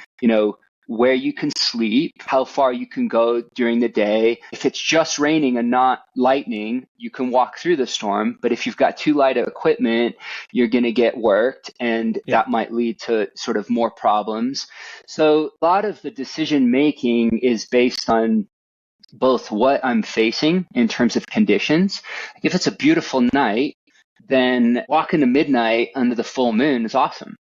where you can sleep, how far you can go during the day. If it's just raining and not lightning, you can walk through the storm. But if you've got too light of equipment, you're going to get worked, and that might lead to sort of more problems. So a lot of the decision making is based on both what I'm facing in terms of conditions. If it's a beautiful night, then walking to midnight under the full moon is awesome,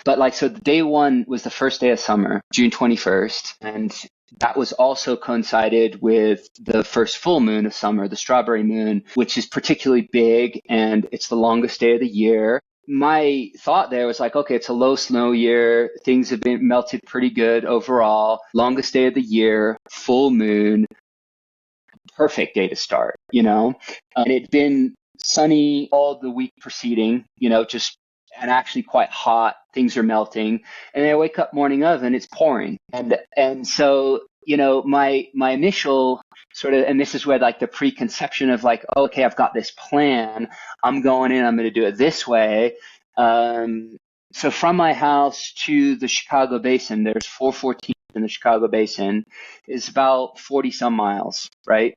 But so day one was the first day of summer, June 21st. And that was also coincided with the first full moon of summer, the strawberry moon, which is particularly big, and it's the longest day of the year. My thought there was like, okay, it's a low snow year. Things have been melted pretty good overall. Longest day of the year, full moon, perfect day to start, And it'd been sunny all the week preceding, and actually quite hot. Things are melting. And then I wake up morning of and it's pouring. And so, my initial sort of, and this is where like the preconception of like, oh, okay, I've got this plan. I'm going in, I'm going to do it this way. So from my house to the Chicago Basin, there's 414 in the Chicago Basin, is about 40 some miles, right?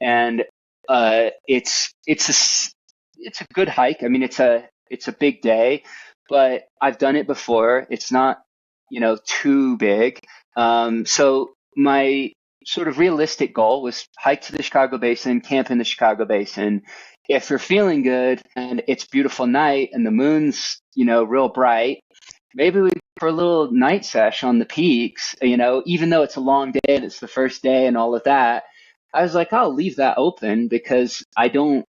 And it's a good hike. I mean, it's a big day, but I've done it before. It's not, too big. So my sort of realistic goal was hike to the Chicago Basin, camp in the Chicago Basin. If you're feeling good and it's a beautiful night and the moon's, real bright, maybe we go for a little night sesh on the peaks, even though it's a long day and it's the first day and all of that. I was like, I'll leave that open because I game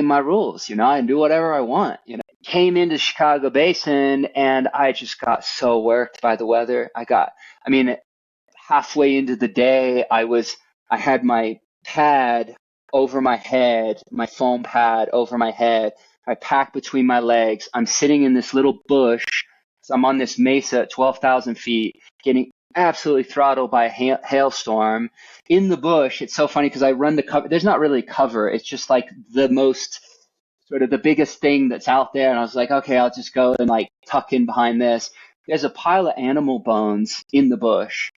my rules, I do whatever I want, Came into Chicago Basin and I just got so worked by the weather. Halfway into the day, I had my pad over my head, my foam pad over my head, my pack between my legs. I'm sitting in this little bush. So I'm on this mesa at 12,000 feet, getting absolutely throttled by a hailstorm in the bush. It's so funny because I run the cover. There's not really cover. It's just like the most sort of the biggest thing that's out there. And I was like, okay, I'll just go and like tuck in behind this. There's a pile of animal bones in the bush.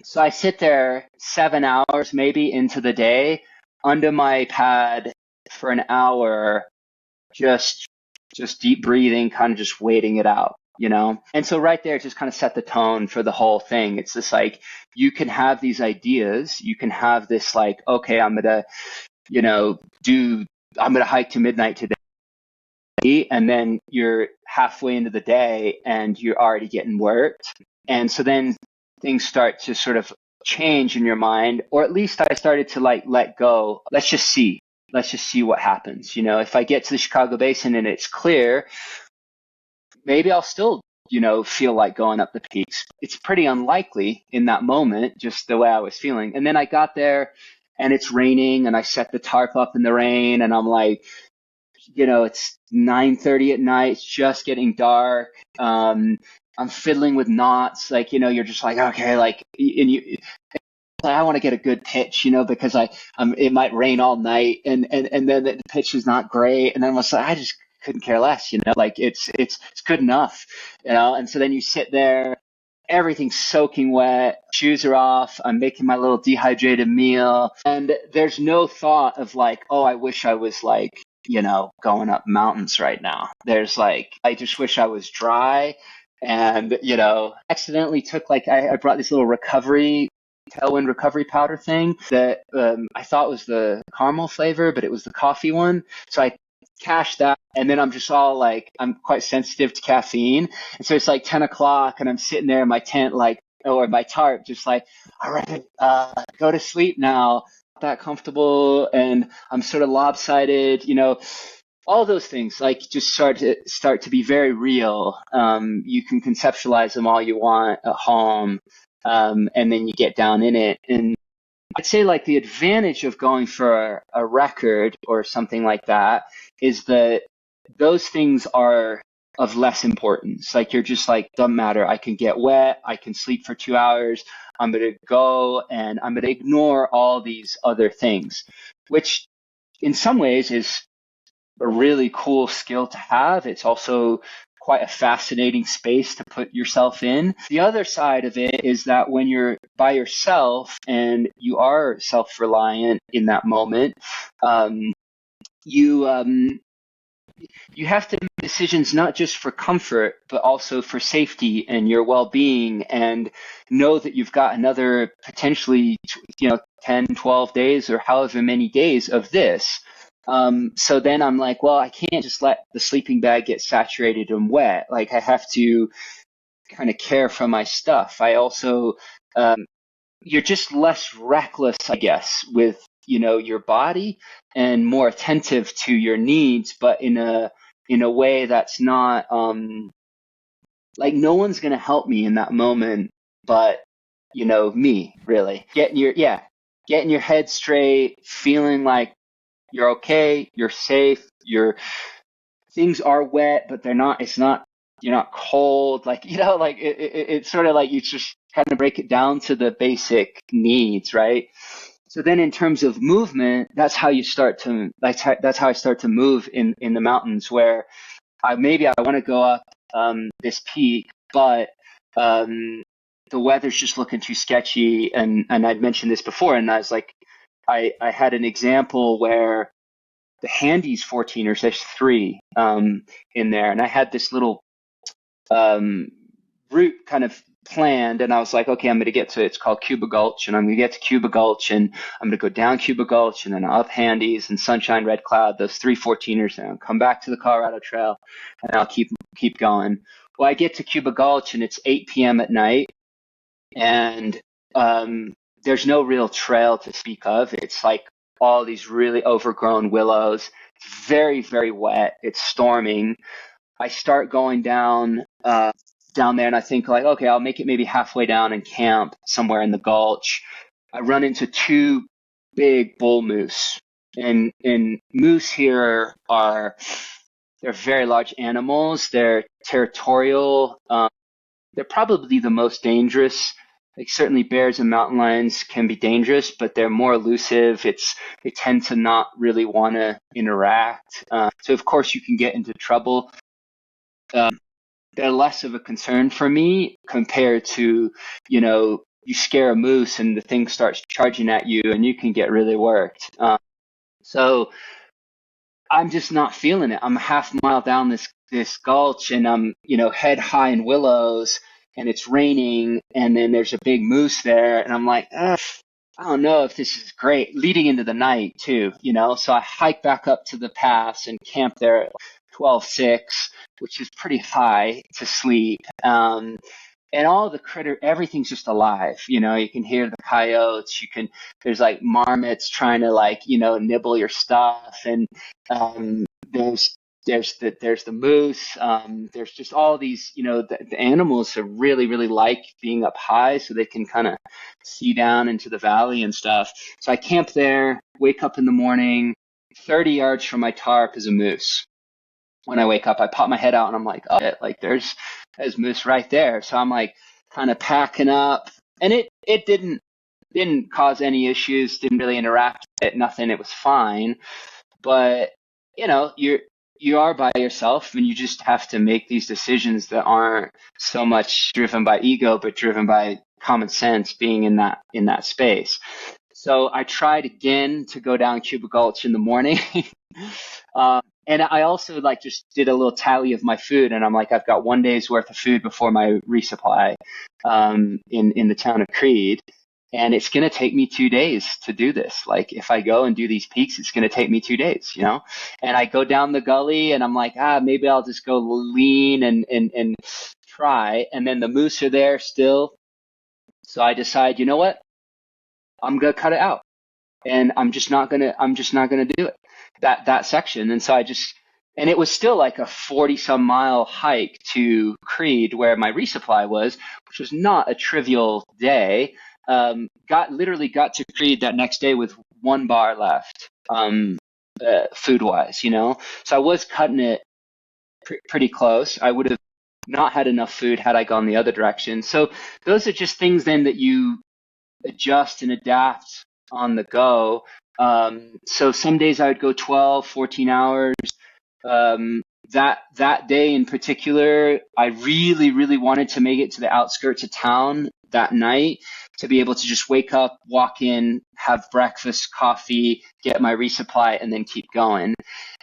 So I sit there 7 hours maybe into the day under my pad for an hour, just deep breathing, kind of just waiting it out, And so right there, it just kind of set the tone for the whole thing. It's just like, you can have these ideas, you can have this like, okay, I'm going to hike to midnight today. And then you're halfway into the day and you're already getting worked. And so then things start to sort of change in your mind, or at least I started to like let go. Let's just see what happens. If I get to the Chicago Basin and it's clear, maybe I'll still, feel like going up the peaks. It's pretty unlikely in that moment, just the way I was feeling. And then I got there and it's raining and I set the tarp up in the rain and I'm like, it's 9:30 at night. It's just getting dark. I'm fiddling with knots. Like, you're just like, okay, like, I want to get a good pitch, because it might rain all night and then the pitch is not great. And then I just couldn't care less, like it's good enough, and so then you sit there, everything's soaking wet, shoes are off, I'm making my little dehydrated meal, and there's no thought of like, oh, I wish I was like, going up mountains right now. There's like, I just wish I was dry. And, accidentally took like, I brought this little tailwind recovery powder thing that I thought was the caramel flavor, but it was the coffee one. So I cashed that. And then I'm just all like, I'm quite sensitive to caffeine. And so it's like 10 o'clock and I'm sitting there in my tent, like, or my tarp, just like, all right, go to sleep now. That comfortable. And I'm sort of lopsided, all those things like just start to be very real. You can conceptualize them all you want at home. And then you get down in it. And I'd say like the advantage of going for a record or something like that is that those things are of less importance. Like you're just like, doesn't matter. I can get wet. I can sleep for 2 hours. I'm going to go and I'm going to ignore all these other things, which in some ways is a really cool skill to have. It's also quite a fascinating space to put yourself in. The other side of it is that when you're by yourself and you are self-reliant in that moment, you you have to make decisions not just for comfort, but also for safety and your well-being, and know that you've got another potentially, 10, 12 days or however many days of this. So then I'm like, well, I can't just let the sleeping bag get saturated and wet. Like, I have to kind of care for my stuff. I also, you're just less reckless, I guess, with, your body, and more attentive to your needs, but in a way that's not, like, no one's going to help me in that moment, but, me, really. Getting your head straight, feeling like you're okay, you're safe, things are wet, but you're not cold. Like, like it's sort of like you just kind of break it down to the basic needs, right? So then in terms of movement, that's how I start to move in the mountains, where I want to go up this peak, but the weather's just looking too sketchy. And I'd mentioned this before, and I was like, I had an example where the Handy's 14ers, there's 3 in there, and I had this little route kind of planned, and I was like, okay, I'm going to get to, it's called Cuba Gulch, and I'm going to get to Cuba Gulch, and I'm going to go down Cuba Gulch, and then up Handy's and Sunshine Red Cloud, those 3 14ers, and I'll come back to the Colorado Trail, and I'll keep going. Well, I get to Cuba Gulch, and it's 8 p.m. at night, and there's no real trail to speak of. It's like all these really overgrown willows. It's very, very wet. It's storming. I start going down there, and I think, like, okay, I'll make it maybe halfway down and camp somewhere in the gulch. I run into 2 big bull moose, and moose here they're very large animals. They're territorial. They're probably the most dangerous. Like, certainly bears and mountain lions can be dangerous, but they're more elusive. They tend to not really want to interact. So of course you can get into trouble. They're less of a concern for me compared to, you scare a moose and the thing starts charging at you and you can get really worked. So I'm just not feeling it. I'm a half mile down this gulch, and I'm, head high in willows, and it's raining, and then there's a big moose there, and I'm like, I don't know if this is great. Leading into the night too, So I hike back up to the pass and camp there at 12:06, which is pretty high to sleep. And all the everything's just alive. You can hear the coyotes. There's like marmots trying to, like, nibble your stuff. And there's the moose. There's just all these, the animals are really, really like being up high, so they can kind of see down into the valley and stuff. So I camp there, wake up in the morning, 30 yards from my tarp is a moose. When I wake up, I pop my head out and I'm like, oh, like there's moose right there. So I'm like kind of packing up, and it didn't cause any issues, didn't really interact with it, nothing. It was fine. But, you are by yourself, and you just have to make these decisions that aren't so much driven by ego, but driven by common sense, being in that space. So I tried again to go down Cuba Gulch in the morning. And I also, like, just did a little tally of my food, and I'm like, I've got 1 day's worth of food before my resupply in the town of Creed. And it's going to take me 2 days to do this. Like, if I go and do these peaks, it's going to take me 2 days, And I go down the gully, and I'm like, maybe I'll just go lean and try. And then the moose are there still. So I decide, you know what? I'm going to cut it out. And I'm just not going to do it, that section. And so and it was still like a 40-some mile hike to Creed, where my resupply was, which was not a trivial day. Literally got to Creed that next day with 1 bar left, food wise, So I was cutting it pretty close. I would have not had enough food had I gone the other direction. So those are just things then that you adjust and adapt on the go. So some days I would go 12, 14 hours. That day in particular, I really, really wanted to make it to the outskirts of town that night to be able to just wake up, walk in, have breakfast, coffee, get my resupply, and then keep going.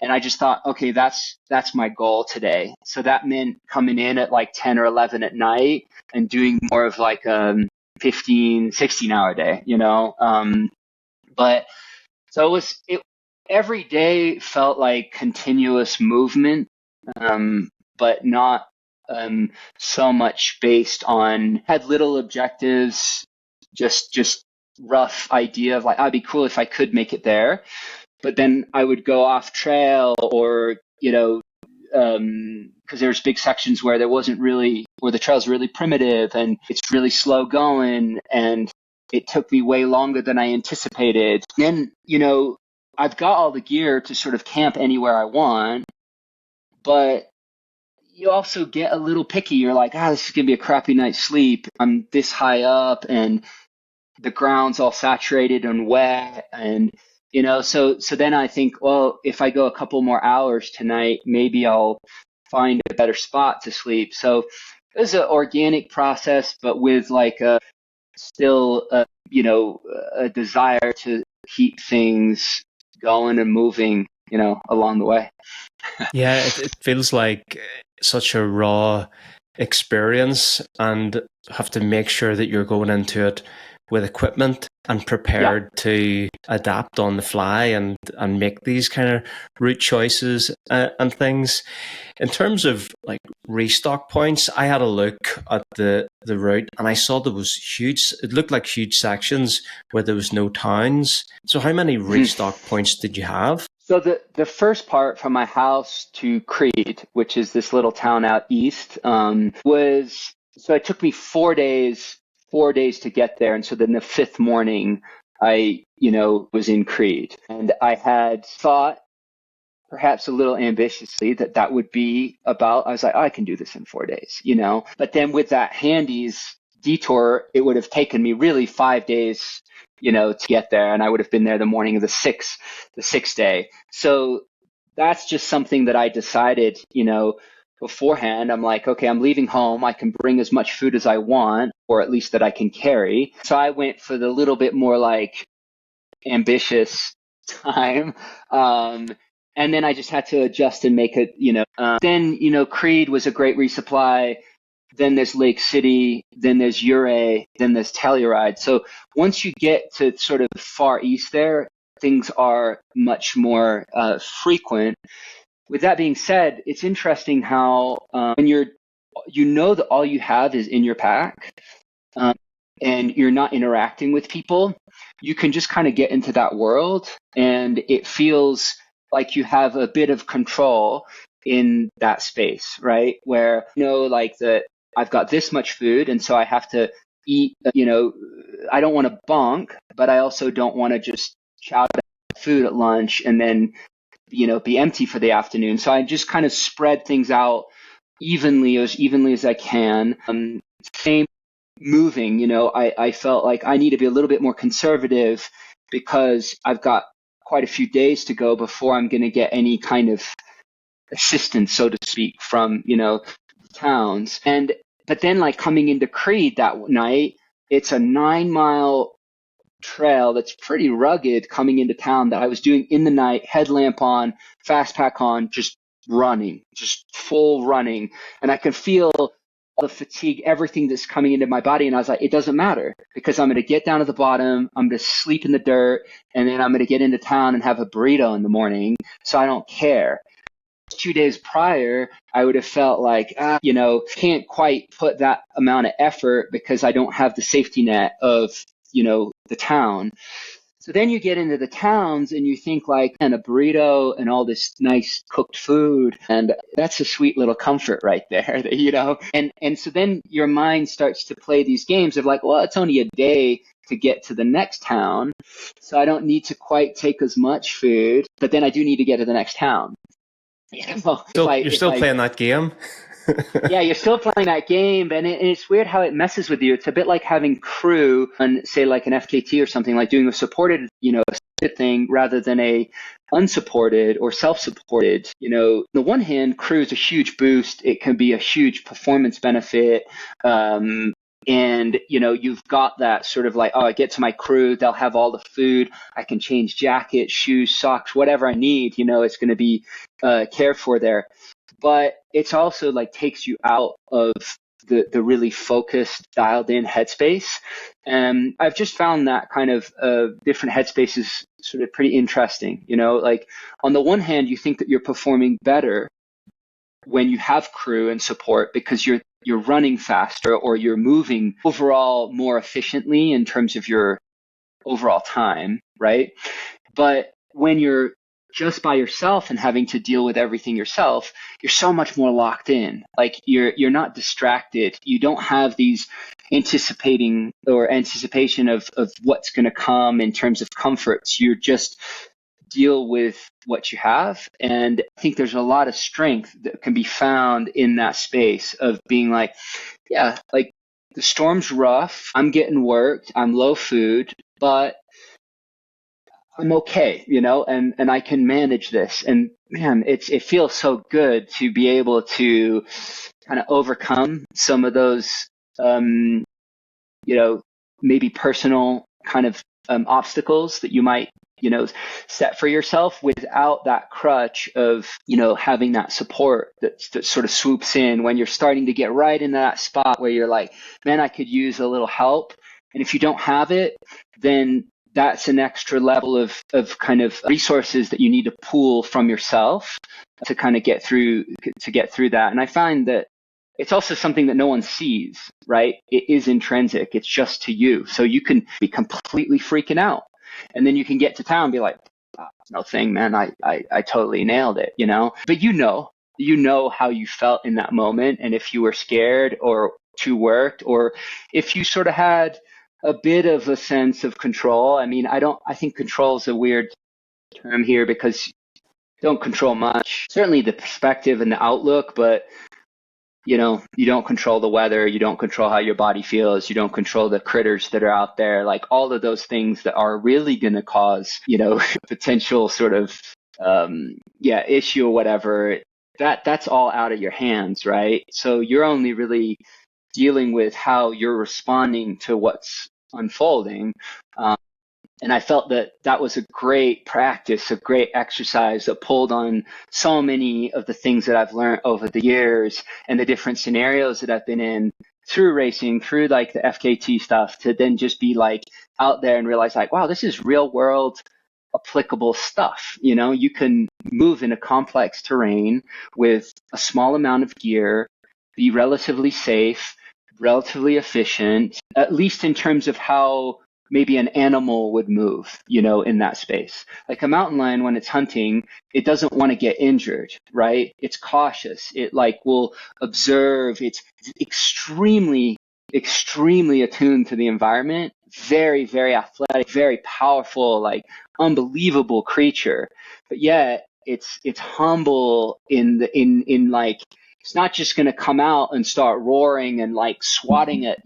And I just thought, okay, that's my goal today. So that meant coming in at like 10 or 11 at night and doing more of like 15, 16 hour day, you know? But so every day felt like continuous movement, but not so much based on, had little objectives, just rough idea of like, I'd be cool if I could make it there. But then I would go off trail or, you know, because there's big sections where where the trail's really primitive and it's really slow going, and it took me way longer than I anticipated. Then, you know, I've got all the gear to sort of camp anywhere I want, but you also get a little picky. You're like, this is going to be a crappy night's sleep. I'm this high up and the ground's all saturated and wet. And, you know, so then I think, well, if I go a couple more hours tonight, maybe I'll find a better spot to sleep. So it was an organic process, but with like still a desire to keep things going and moving, you know, along the way. Yeah, it feels like such a raw experience, and have to make sure that you're going into it with equipment and prepared to adapt on the fly and make these kind of route choices and things. In terms of like restock points, I had a look at the route and I saw there was it looked like huge sections where there was no towns. So how many restock points did you have? So the first part from my house to Creed, which is this little town out east, so it took me 4 days to get there. And so then the fifth morning, I, you know, was in Creed. And I had thought, perhaps a little ambitiously, that would be about, I was like, I can do this in 4 days, you know. But then with that Handy's detour, it would have taken me really 5 days, you know, to get there. And I would have been there the morning of the sixth day. So that's just something that I decided, you know, beforehand. I'm like, okay, I'm leaving home. I can bring as much food as I want, or at least that I can carry. So I went for the little bit more like ambitious time. And then I just had to adjust and make it, you know. Then, you know, Creed was a great resupply. Then there's Lake City. Then there's Ouray. Then there's Telluride. So once you get to sort of far east there, things are much more frequent. With that being said, it's interesting how when you know that all you have is in your pack, and you're not interacting with people, you can just kind of get into that world, and it feels like you have a bit of control in that space, right? Where, you know, like I've got this much food, and so I have to eat, you know, I don't want to bonk, but I also don't want to just chow down food at lunch and then, you know, be empty for the afternoon. So I just kind of spread things out evenly as I can. Same moving, you know, I felt like I need to be a little bit more conservative because I've got quite a few days to go before I'm going to get any kind of assistance, so to speak, from, you know, towns. But then like coming into Creed that night, it's a 9-mile trail that's pretty rugged coming into town that I was doing in the night, headlamp on, fast pack on, just running, just full running. And I could feel the fatigue, everything that's coming into my body. And I was like, it doesn't matter, because I'm going to get down to the bottom, I'm going to sleep in the dirt, and then I'm going to get into town and have a burrito in the morning. So I don't care. 2 days prior, I would have felt like, you know, can't quite put that amount of effort because I don't have the safety net of, you know, the town. So then you get into the towns and you think like, and a burrito and all this nice cooked food. And that's a sweet little comfort right there, you know? And so then your mind starts to play these games of like, well, it's only a day to get to the next town, so I don't need to quite take as much food, but then I do need to get to the next town. You know, You're still playing that game? Yeah, you're still playing that game, and it's weird how it messes with you. It's a bit like having crew on, say, like an FKT or something, like doing a supported, thing rather than a unsupported or self-supported. On the one hand, crew is a huge boost. It can be a huge performance benefit. And you've got that sort of like, oh, I get to my crew, they'll have all the food, I can change jackets, shoes, socks, whatever I need. It's going to be cared for there. But it's also like takes you out of the really focused, dialed in headspace. And I've just found that kind of different headspaces sort of pretty interesting. Like on the one hand, you think that you're performing better when you have crew and support because you're running faster or you're moving overall more efficiently in terms of your overall time, right? But when you're just by yourself and having to deal with everything yourself, you're so much more locked in. Like you're not distracted. You don't have these anticipation of what's going to come in terms of comforts. You're just deal with what you have. And I think there's a lot of strength that can be found in that space of being like, yeah, like the storm's rough. I'm getting worked. I'm low food, but I'm okay, and I can manage this. And man, it feels so good to be able to kind of overcome some of those, maybe personal kind of obstacles that you might, set for yourself without that crutch of, having that support that sort of swoops in when you're starting to get right in that spot where you're like, man, I could use a little help. And if you don't have it, then that's an extra level of kind of resources that you need to pool from yourself to kind of get through that. And I find that it's also something that no one sees, right? It is intrinsic. It's just to you. So you can be completely freaking out. And then you can get to town and be like, oh, no thing, man. I totally nailed it, But you know how you felt in that moment. And if you were scared or too worked, or if you sort of had a bit of a sense of control. I mean, I think control is a weird term here because you don't control much. Certainly the perspective and the outlook, but you don't control the weather. You don't control how your body feels. You don't control the critters that are out there. Like all of those things that are really going to cause, potential sort of, issue or whatever. That's all out of your hands, right? So you're only really dealing with how you're responding to what's unfolding. And I felt that was a great practice, a great exercise that pulled on so many of the things that I've learned over the years and the different scenarios that I've been in through racing, through like the FKT stuff, to then just be like out there and realize like, wow, this is real world applicable stuff. You can move in a complex terrain with a small amount of gear, be relatively safe, relatively efficient, at least in terms of how maybe an animal would move, in that space. Like a mountain lion, when it's hunting, it doesn't want to get injured, right? It's cautious. It like will observe. It's extremely, extremely attuned to the environment. Very, very athletic, very powerful, like unbelievable creature. But yet it's humble in like, it's not just going to come out and start roaring and like swatting at,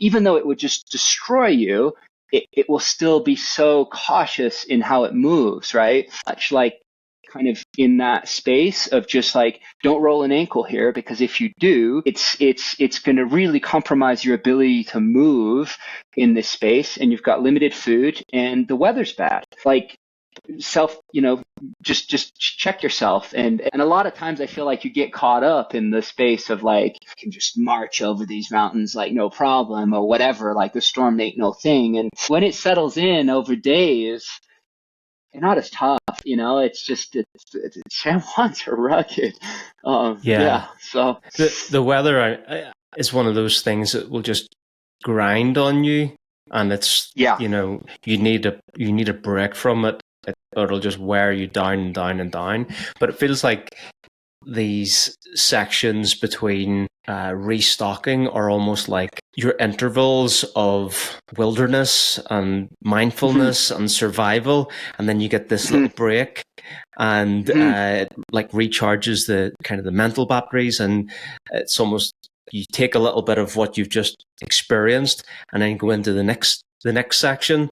even though it would just destroy you, it will still be so cautious in how it moves, right? Much like kind of in that space of just like, don't roll an ankle here, because if you do, it's going to really compromise your ability to move in this space, and you've got limited food and the weather's bad. Like, just check yourself. And a lot of times I feel like you get caught up in the space of like, you can just march over these mountains like no problem or whatever, like the storm ain't no thing. And when it settles in over days, they're not as tough, it's just, San Juans are rugged. So the weather is one of those things that will just grind on you. And it's, you need a break from it. It'll just wear you down and down and down. But it feels like these sections between restocking are almost like your intervals of wilderness and mindfulness and survival, and then you get this little break, and like recharges the kind of the mental batteries, and it's almost you take a little bit of what you've just experienced and then go into the next section.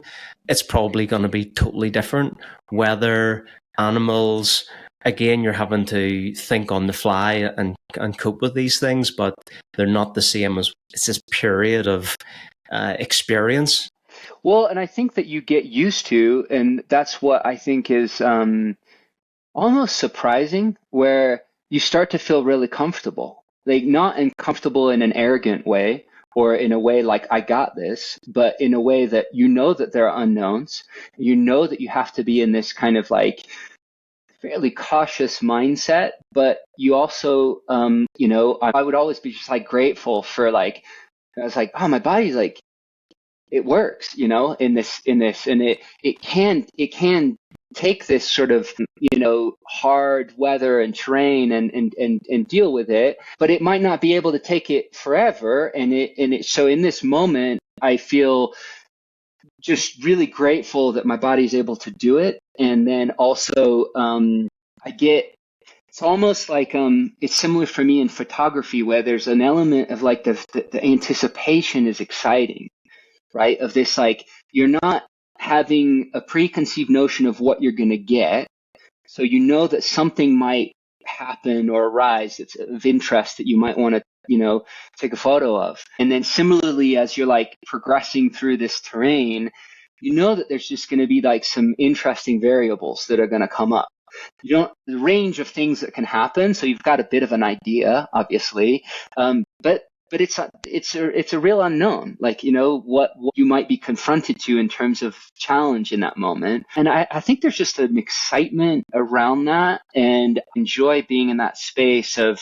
It's probably going to be totally different. Weather, animals, again, you're having to think on the fly and cope with these things, but they're not the same as it's this period of experience. Well, and I think that you get used to, and that's what I think is almost surprising, where you start to feel really comfortable, like not uncomfortable in an arrogant way or in a way like I got this, but in a way that you know that there are unknowns. You know that you have to be in this kind of like fairly cautious mindset, but you also, I would always be just like grateful for like, I was like, oh, my body's like, it works, in this, and it can take this sort of, hard weather and terrain and deal with it, but it might not be able to take it forever. So in this moment, I feel just really grateful that my body's able to do it. And then also, it's almost like, it's similar for me in photography, where there's an element of like the anticipation is exciting, right? Of this, like, you're not having a preconceived notion of what you're going to get. So you know that something might happen or arise that's of interest that you might want to, take a photo of. And then similarly, as you're like progressing through this terrain, you know that there's just going to be like some interesting variables that are going to come up. The range of things that can happen. So you've got a bit of an idea, obviously, but it's a real unknown, like, what you might be confronted to in terms of challenge in that moment. And I think there's just an excitement around that, and enjoy being in that space of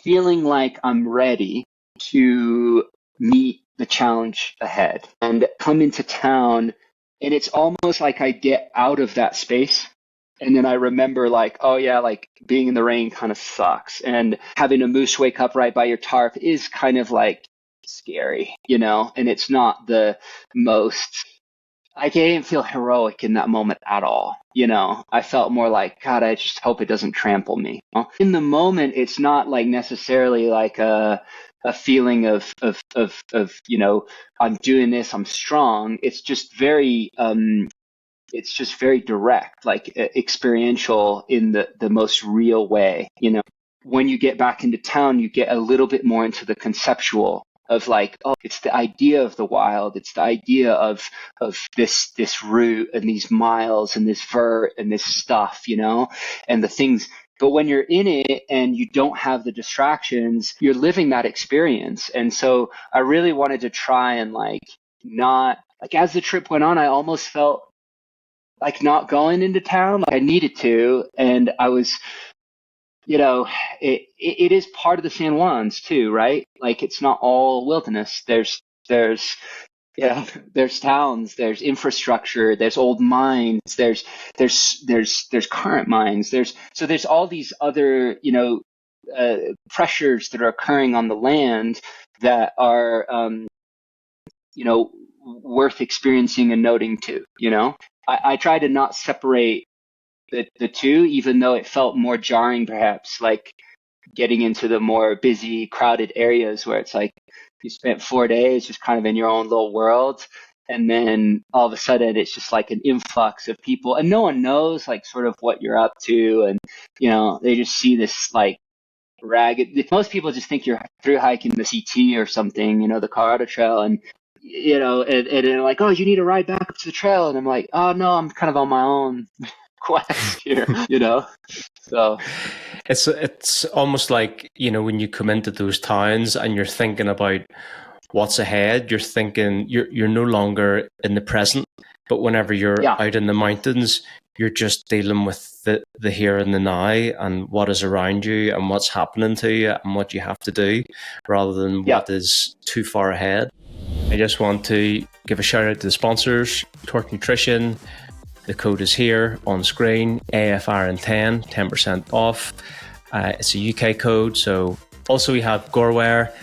feeling like I'm ready to meet the challenge ahead and come into town. And it's almost like I get out of that space. And then I remember like, oh yeah, like being in the rain kind of sucks. And having a moose wake up right by your tarp is kind of like scary, and it's not the most, like, I didn't feel heroic in that moment at all. I felt more like, God, I just hope it doesn't trample me. In the moment, it's not like necessarily like a feeling of, I'm doing this, I'm strong. It's just very, direct, like experiential in the most real way. When you get back into town, you get a little bit more into the conceptual of like, oh, it's the idea of the wild. It's the idea of this route and these miles and this vert and this stuff, and the things. But when you're in it and you don't have the distractions, you're living that experience. And so I really wanted to try and like not, like, as the trip went on, I almost felt like not going into town, like I needed to. And I was, it is part of the San Juans too, right? Like, it's not all wilderness. There's towns, there's infrastructure, there's old mines, there's current mines, there's all these other, pressures that are occurring on the land that are, worth experiencing and noting too. I try to not separate the two, even though it felt more jarring, perhaps, like getting into the more busy, crowded areas where it's like you spent 4 days just kind of in your own little world. And then all of a sudden it's just like an influx of people, and no one knows like sort of what you're up to. And, they just see this like ragged, most people just think you're through hiking the CT or something, the Colorado Trail. And, and they're like, oh, you need to ride back up to the trail. And I'm like, oh no, I'm kind of on my own quest here, So it's almost like, when you come into those towns and you're thinking about what's ahead, you're thinking you're no longer in the present, but whenever you're out in the mountains, you're just dealing with the here and the now and what is around you and what's happening to you and what you have to do, rather than what is too far ahead. I just want to give a shout out to the sponsors, TORQ Nutrition. The code is here on screen, AFRN10, 10% off. It's a UK code, so Also, we have GOREWEAR,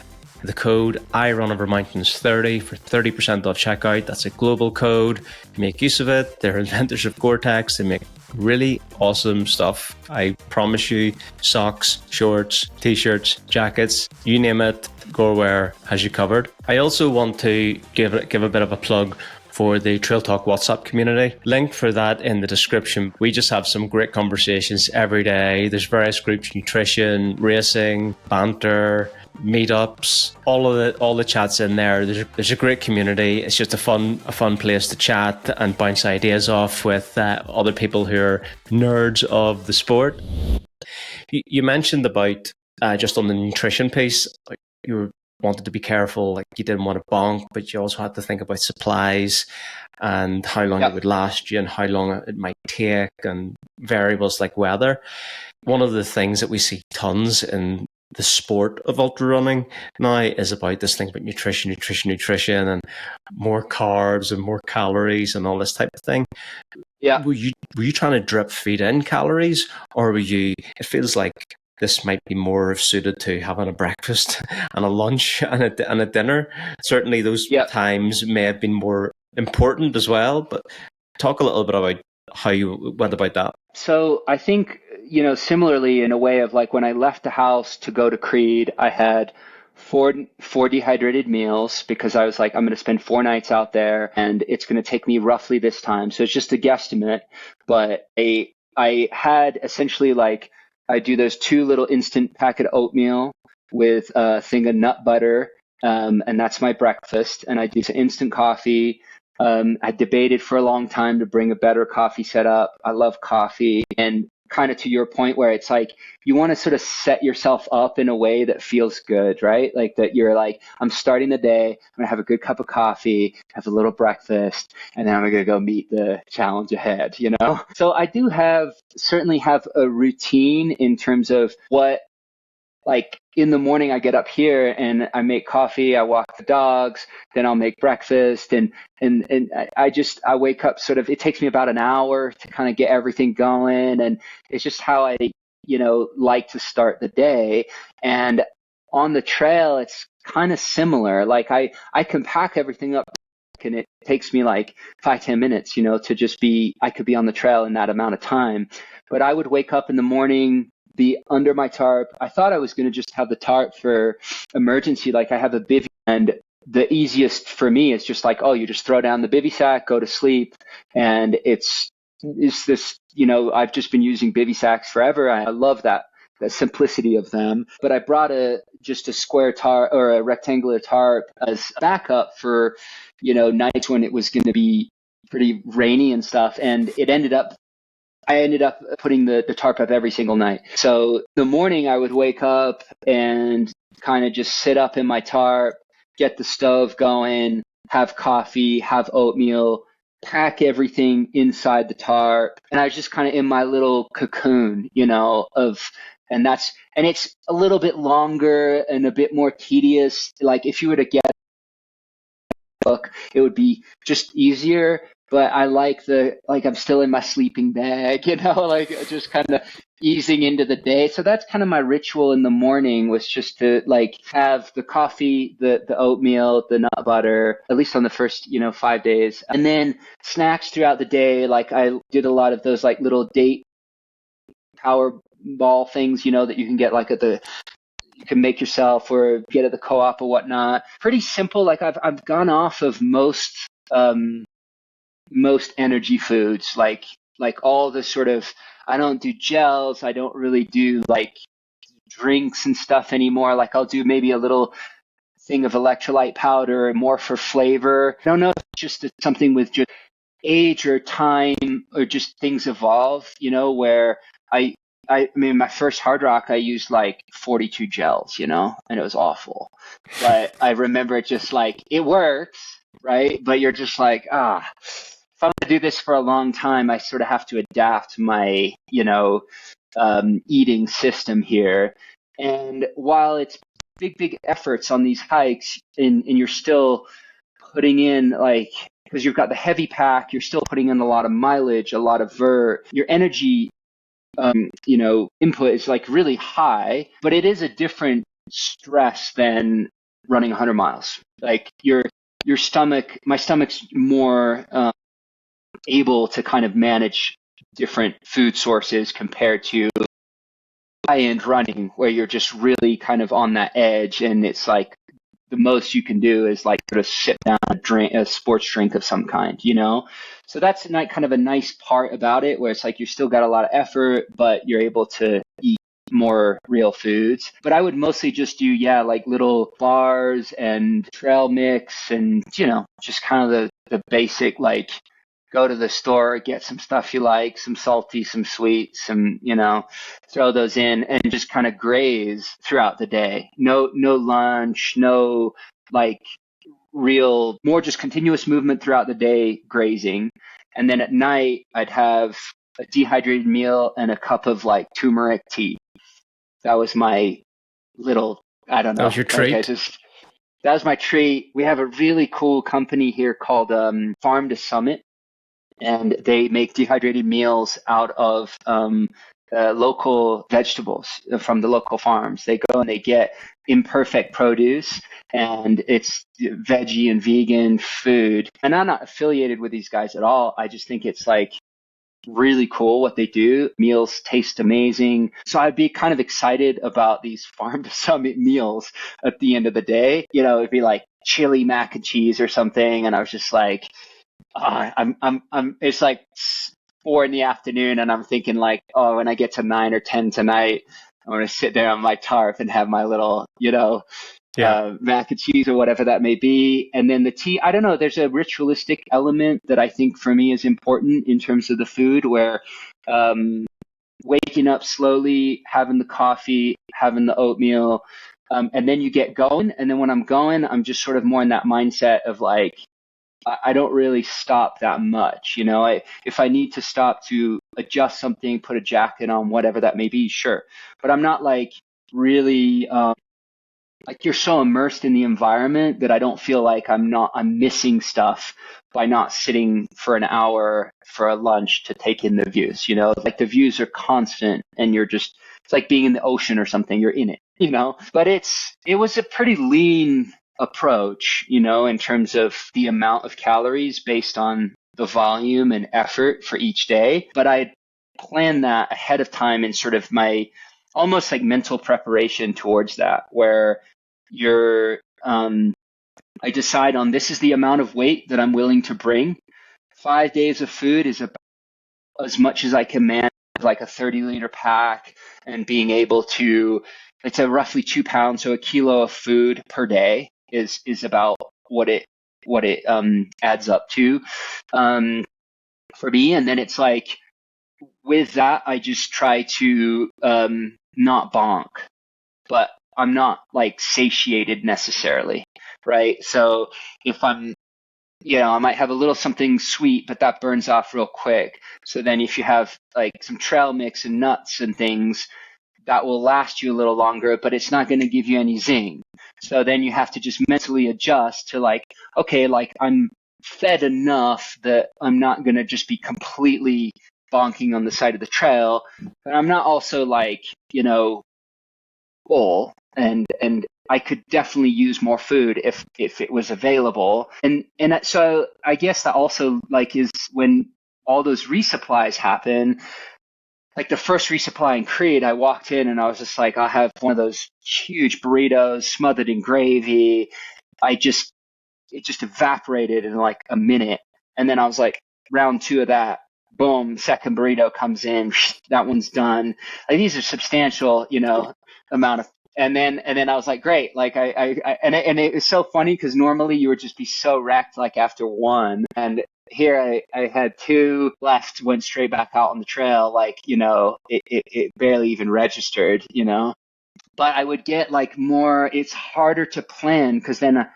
the code IRunOverMountains30 for 30% off checkout. That's a global code. Make use of it. They're inventors of Gore-Tex. They make really awesome stuff. I promise you, socks, shorts, t-shirts, jackets, you name it, GOREWEAR has you covered. I also want to give a bit of a plug for the Trail Talk WhatsApp community. Link for that in the description. We just have some great conversations every day. There's various groups, nutrition, racing, banter, meetups, all the chats in there. There's a great community. It's just a fun place to chat and bounce ideas off with other people who are nerds of the sport. You mentioned about just on the nutrition piece, like you wanted to be careful, like you didn't want to bonk, but you also had to think about supplies and how long it would last you and how long it might take and variables like weather. One of the things that we see tons in the sport of ultra running now is about this thing about nutrition and more carbs and more calories and all this type of thing. Yeah. Were you trying to drip feed in calories, or it feels like this might be more suited to having a breakfast and a lunch and a dinner. Certainly those times may have been more important as well, but talk a little bit about how you went about that. So I think, similarly in a way of like when I left the house to go to Creed, I had four dehydrated meals because I was like, I'm going to spend 4 nights out there and it's going to take me roughly this time. So it's just a guesstimate, but I had essentially like, I do those 2 little instant packet oatmeal with a thing of nut butter, and that's my breakfast. And I do some instant coffee. I debated for a long time to bring a better coffee setup. I love coffee. And kind of to your point where it's like you want to sort of set yourself up in a way that feels good, right? Like that you're like, I'm starting the day, I'm going to have a good cup of coffee, have a little breakfast, and then I'm going to go meet the challenge ahead, So I do certainly have a routine in terms of what, like in the morning I get up here and I make coffee, I walk the dogs, then I'll make breakfast and I wake up sort of, it takes me about an hour to kind of get everything going. And it's just how I, like to start the day. And on the trail, it's kind of similar. Like I can pack everything up and it takes me like 5-10 minutes, to just I could be on the trail in that amount of time. But I would wake up in the morning, be under my tarp. I thought I was going to just have the tarp for emergency. Like I have a bivy, and the easiest for me is just like, oh, you just throw down the bivy sack, go to sleep. And it's this, I've just been using bivy sacks forever. I love that, the simplicity of them. But I brought just a square tarp or a rectangular tarp as backup for, nights when it was going to be pretty rainy and stuff. And I ended up putting the tarp up every single night. So the morning I would wake up and kind of just sit up in my tarp, get the stove going, have coffee, have oatmeal, pack everything inside the tarp. And I was just kind of in my little cocoon, and it's a little bit longer and a bit more tedious. Like if you were to get a book, it would be just easier. But I like I'm still in my sleeping bag, like just kind of easing into the day. So that's kind of my ritual in the morning, was just to like have the coffee, the oatmeal, the nut butter, at least on the first, 5 days. And then snacks throughout the day. Like I did a lot of those like little date power ball things, that you can get like you can make yourself or get at the co-op or whatnot. Pretty simple. Like I've gone off of most energy foods, like all the sort of, I don't do gels. I don't really do like drinks and stuff anymore. Like I'll do maybe a little thing of electrolyte powder more for flavor. I don't know if it's just something with just age or time or just things evolve, where I mean, my first Hardrock, I used like 42 gels, and it was awful. But I remember it just like, it works, right? But you're just like, if I'm going to do this for a long time, I sort of have to adapt my, eating system here. And while it's big efforts on these hikes and you're still putting in like, because you've got the heavy pack, you're still putting in a lot of mileage, a lot of vert, your energy, input is like really high, but it is a different stress than running 100 miles. Like your stomach, my stomach's more able to kind of manage different food sources compared to high-end running where you're just really kind of on that edge, and it's like the most you can do is like sort of sit down and drink a sports drink of some kind, you know? So that's not kind of a nice part about it, where it's like you still got a lot of effort, but you're able to eat more real foods. But I would mostly just do, like little bars and trail mix and, just kind of the basic, like go to the store, get some stuff you like, some salty, some sweet, some, throw those in and just kind of graze throughout the day. No lunch, no like real, more just continuous movement throughout the day, grazing. And then at night, I'd have a dehydrated meal and a cup of like turmeric tea. That was my little, I don't know. That was your treat? That was my treat. We have a really cool company here called Farm to Summit, and they make dehydrated meals out of local vegetables from the local farms. They go and they get imperfect produce, and it's veggie and vegan food. And I'm not affiliated with these guys at all. I just think it's like really cool what they do. Meals taste amazing. So I'd be kind of excited about these Farm to Summit meals at the end of the day. It'd be like chili mac and cheese or something. And I was just like, it's like 4 p.m. and I'm thinking like, when I get to 9 or 10 tonight, I'm going to sit there on my tarp and have my little, mac and cheese or whatever that may be. And then the tea, I don't know, there's a ritualistic element that I think for me is important in terms of the food, where waking up slowly, having the coffee, having the oatmeal, and then you get going. And then when I'm going, I'm just sort of more in that mindset of like, I don't really stop that much. If I need to stop to adjust something, put a jacket on, whatever that may be, sure. But I'm not like really, like you're so immersed in the environment that I don't feel like I'm missing stuff by not sitting for an hour for a lunch to take in the views, like the views are constant and it's like being in the ocean or something, you're in it, but it was a pretty lean approach, in terms of the amount of calories based on the volume and effort for each day. But I planned that ahead of time in sort of my almost like mental preparation towards that, where I decide on this is the amount of weight that I'm willing to bring. 5 days of food is about as much as I can manage, like a 30-liter pack, and being able to, it's a roughly 2 pounds, so a kilo of food per day is about what it adds up to for me. And then it's like with that, I just try to not bonk, but I'm not like satiated necessarily, right? So if I'm, I might have a little something sweet, but that burns off real quick. So then if you have like some trail mix and nuts and things, that will last you a little longer, but it's not going to give you any zing. So then you have to just mentally adjust to like, okay, like I'm fed enough that I'm not going to just be completely bonking on the side of the trail, but I'm not also like, full, and I could definitely use more food if it was available. And so I guess that also like is when all those resupplies happen. Like the first resupply in Creed, I walked in and I was just like, I'll have one of those huge burritos smothered in gravy. It just evaporated in like a minute. And then I was like, round 2 of that, boom, second burrito comes in, that one's done. Like these are substantial, amount of, and then I was like, great. Like and it was so funny because normally you would just be so wrecked like after one, and here I had 2 left, went straight back out on the trail. Like, it barely even registered, but I would get like more, it's harder to plan because then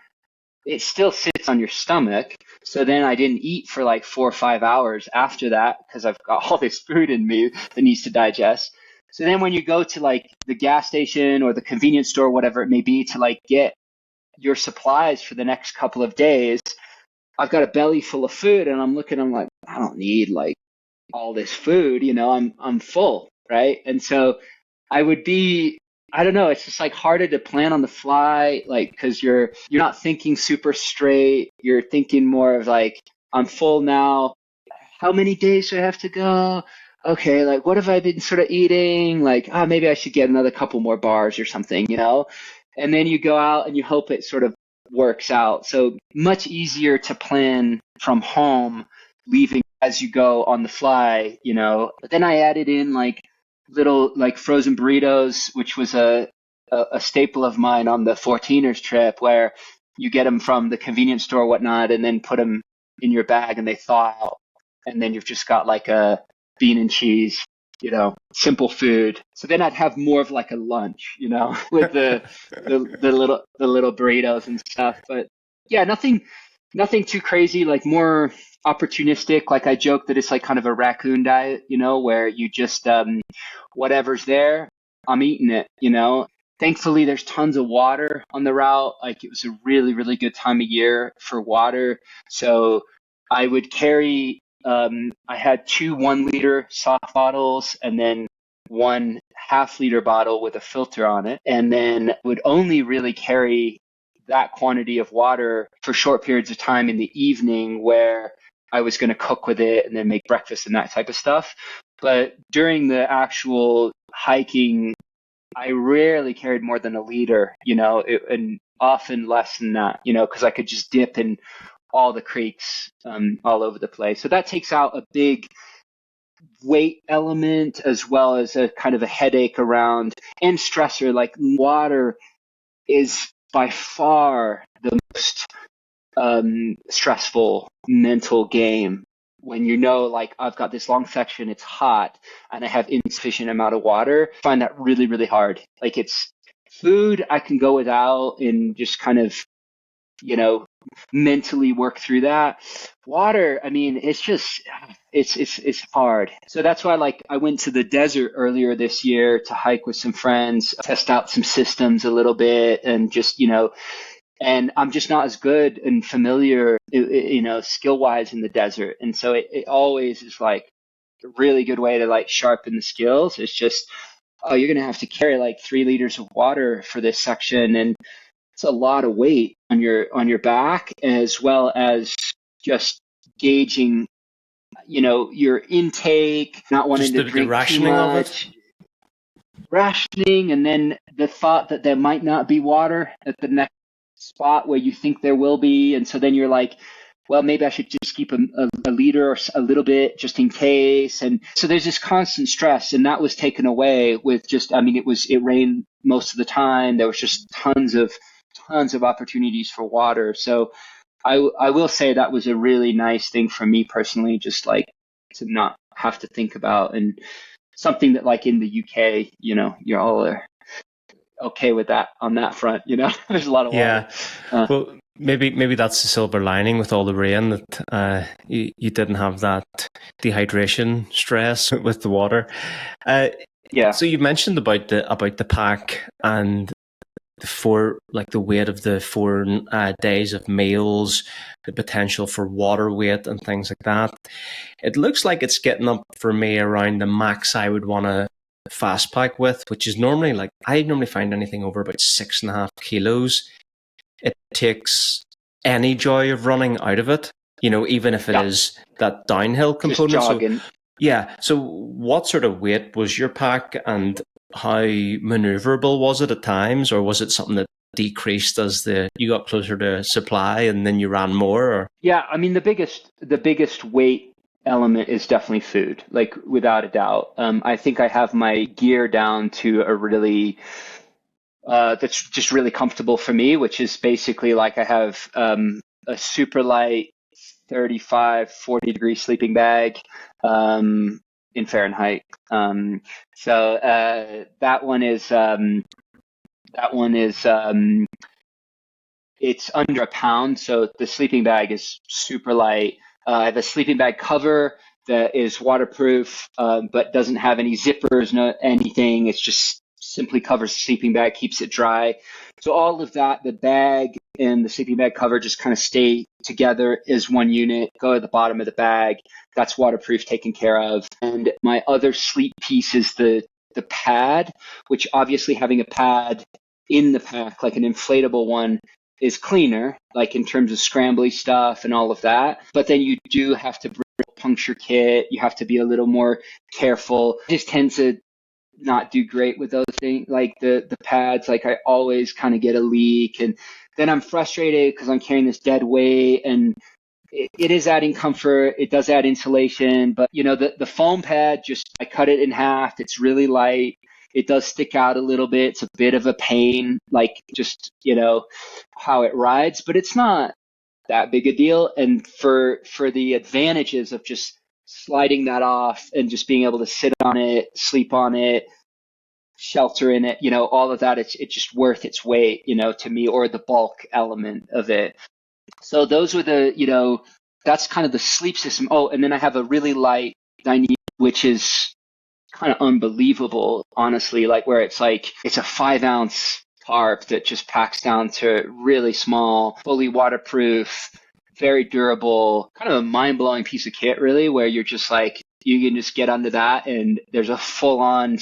it still sits on your stomach. So then I didn't eat for like 4 or 5 hours after that because I've got all this food in me that needs to digest. So then when you go to like the gas station or the convenience store, whatever it may be, to like get your supplies for the next couple of days, I've got a belly full of food and I'm like, I don't need like all this food, I'm full, right? And so I would be I don't know, it's just like harder to plan on the fly, like, because you're not thinking super straight. You're thinking more of like, I'm full now. How many days do I have to go? Okay, like what have I been sort of eating? Like, maybe I should get another couple more bars or something, And then you go out and you hope it sort of works out. So much easier to plan from home, leaving as you go on the fly, But then I added in like little like frozen burritos, which was a staple of mine on the 14ers trip, where you get them from the convenience store or whatnot, and then put them in your bag and they thaw out. And then you've just got like a bean and cheese, simple food. So then I'd have more of like a lunch, with the little burritos and stuff. But yeah, nothing too crazy, like more opportunistic. Like I joke that it's like kind of a raccoon diet, where you just whatever's there, I'm eating it, Thankfully, there's tons of water on the route. Like it was a really, really good time of year for water. So I would carry, I had 2 1-liter soft bottles and then 1 half-liter bottle with a filter on it. And then would only really carry that quantity of water for short periods of time in the evening where I was going to cook with it and then make breakfast and that type of stuff. But during the actual hiking, I rarely carried more than a liter, and often less than that, because I could just dip in all the creeks all over the place. So that takes out a big weight element as well as a kind of a headache around and stressor. Like water is by far the most stressful mental game when like I've got this long section, it's hot, and I have insufficient amount of water. I find that really, really hard. Like it's food I can go without and just kind of, mentally work through that. Water, I mean, it's just, it's hard. So that's why like I went to the desert earlier this year to hike with some friends, test out some systems a little bit and just, and I'm just not as good and familiar, skill wise in the desert. And so it always is like a really good way to like sharpen the skills. It's just, you're going to have to carry like 3 liters of water for this section. And it's a lot of weight on your back, as well as just gauging, your intake, not wanting to drink too much. Rationing, and then the thought that there might not be water at the next spot where you think there will be, and so then you're like, well, maybe I should just keep a liter or a little bit just in case. And so there's this constant stress, and that was taken away with just, I mean, it rained most of the time. There was just tons of opportunities for water. So I will say that was a really nice thing for me personally, just like to not have to think about, and something that like in the UK, you're all okay with that on that front, there's a lot of water. Yeah. Well, maybe that's the silver lining with all the rain, that you didn't have that dehydration stress with the water. Yeah. So you mentioned about the pack and the weight of the 4 days of meals, the potential for water weight and things like that. It looks like it's getting up for me around the max I would want to fast pack with, which is normally like, I normally find anything over about 6.5 kilos. It takes any joy of running out of it, even if it is that downhill component. Just jogging. So what sort of weight was your pack, and how maneuverable was it at times, or was it something that decreased as you got closer to supply and then you ran more? Or? Yeah, I mean, the biggest weight element is definitely food, like without a doubt. I think I have my gear down to a really that's just really comfortable for me, which is basically like I have a super light 35, 40 degree sleeping bag in Fahrenheit. So that one is it's under a pound. So the sleeping bag is super light. I have a sleeping bag cover that is waterproof, but doesn't have any zippers, no anything. It's just simply covers the sleeping bag, keeps it dry. So all of that, the bag and the sleeping bag cover just kind of stay together as one unit, go at the bottom of the bag. That's waterproof, taken care of. And my other sleep piece is the the pad, which obviously having a pad in the pack, like an inflatable one, is cleaner, like in terms of scrambly stuff and all of that. But then you do have to bring a puncture kit. You have to be a little more careful. I just tend to not do great with those things, like the pads. Like I always kind of get a leak, and then I'm frustrated because I'm carrying this dead weight, and it is adding comfort. It does add insulation, but the foam pad, just I cut it in half. It's really light. It does stick out a little bit. It's a bit of a pain, like just how it rides, but it's not that big a deal. And for the advantages of just sliding that off and just being able to sit on it, sleep on it, shelter in it, all of that, it's just worth its weight, to me, or the bulk element of it. So those were that's kind of the sleep system. Oh, and then I have a really light Dyneema, which is kind of unbelievable, honestly, like where it's like, it's a 5-ounce tarp that just packs down to really small, fully waterproof, very durable, kind of a mind-blowing piece of kit, really, where you're just like, you can just get under that and there's a full-on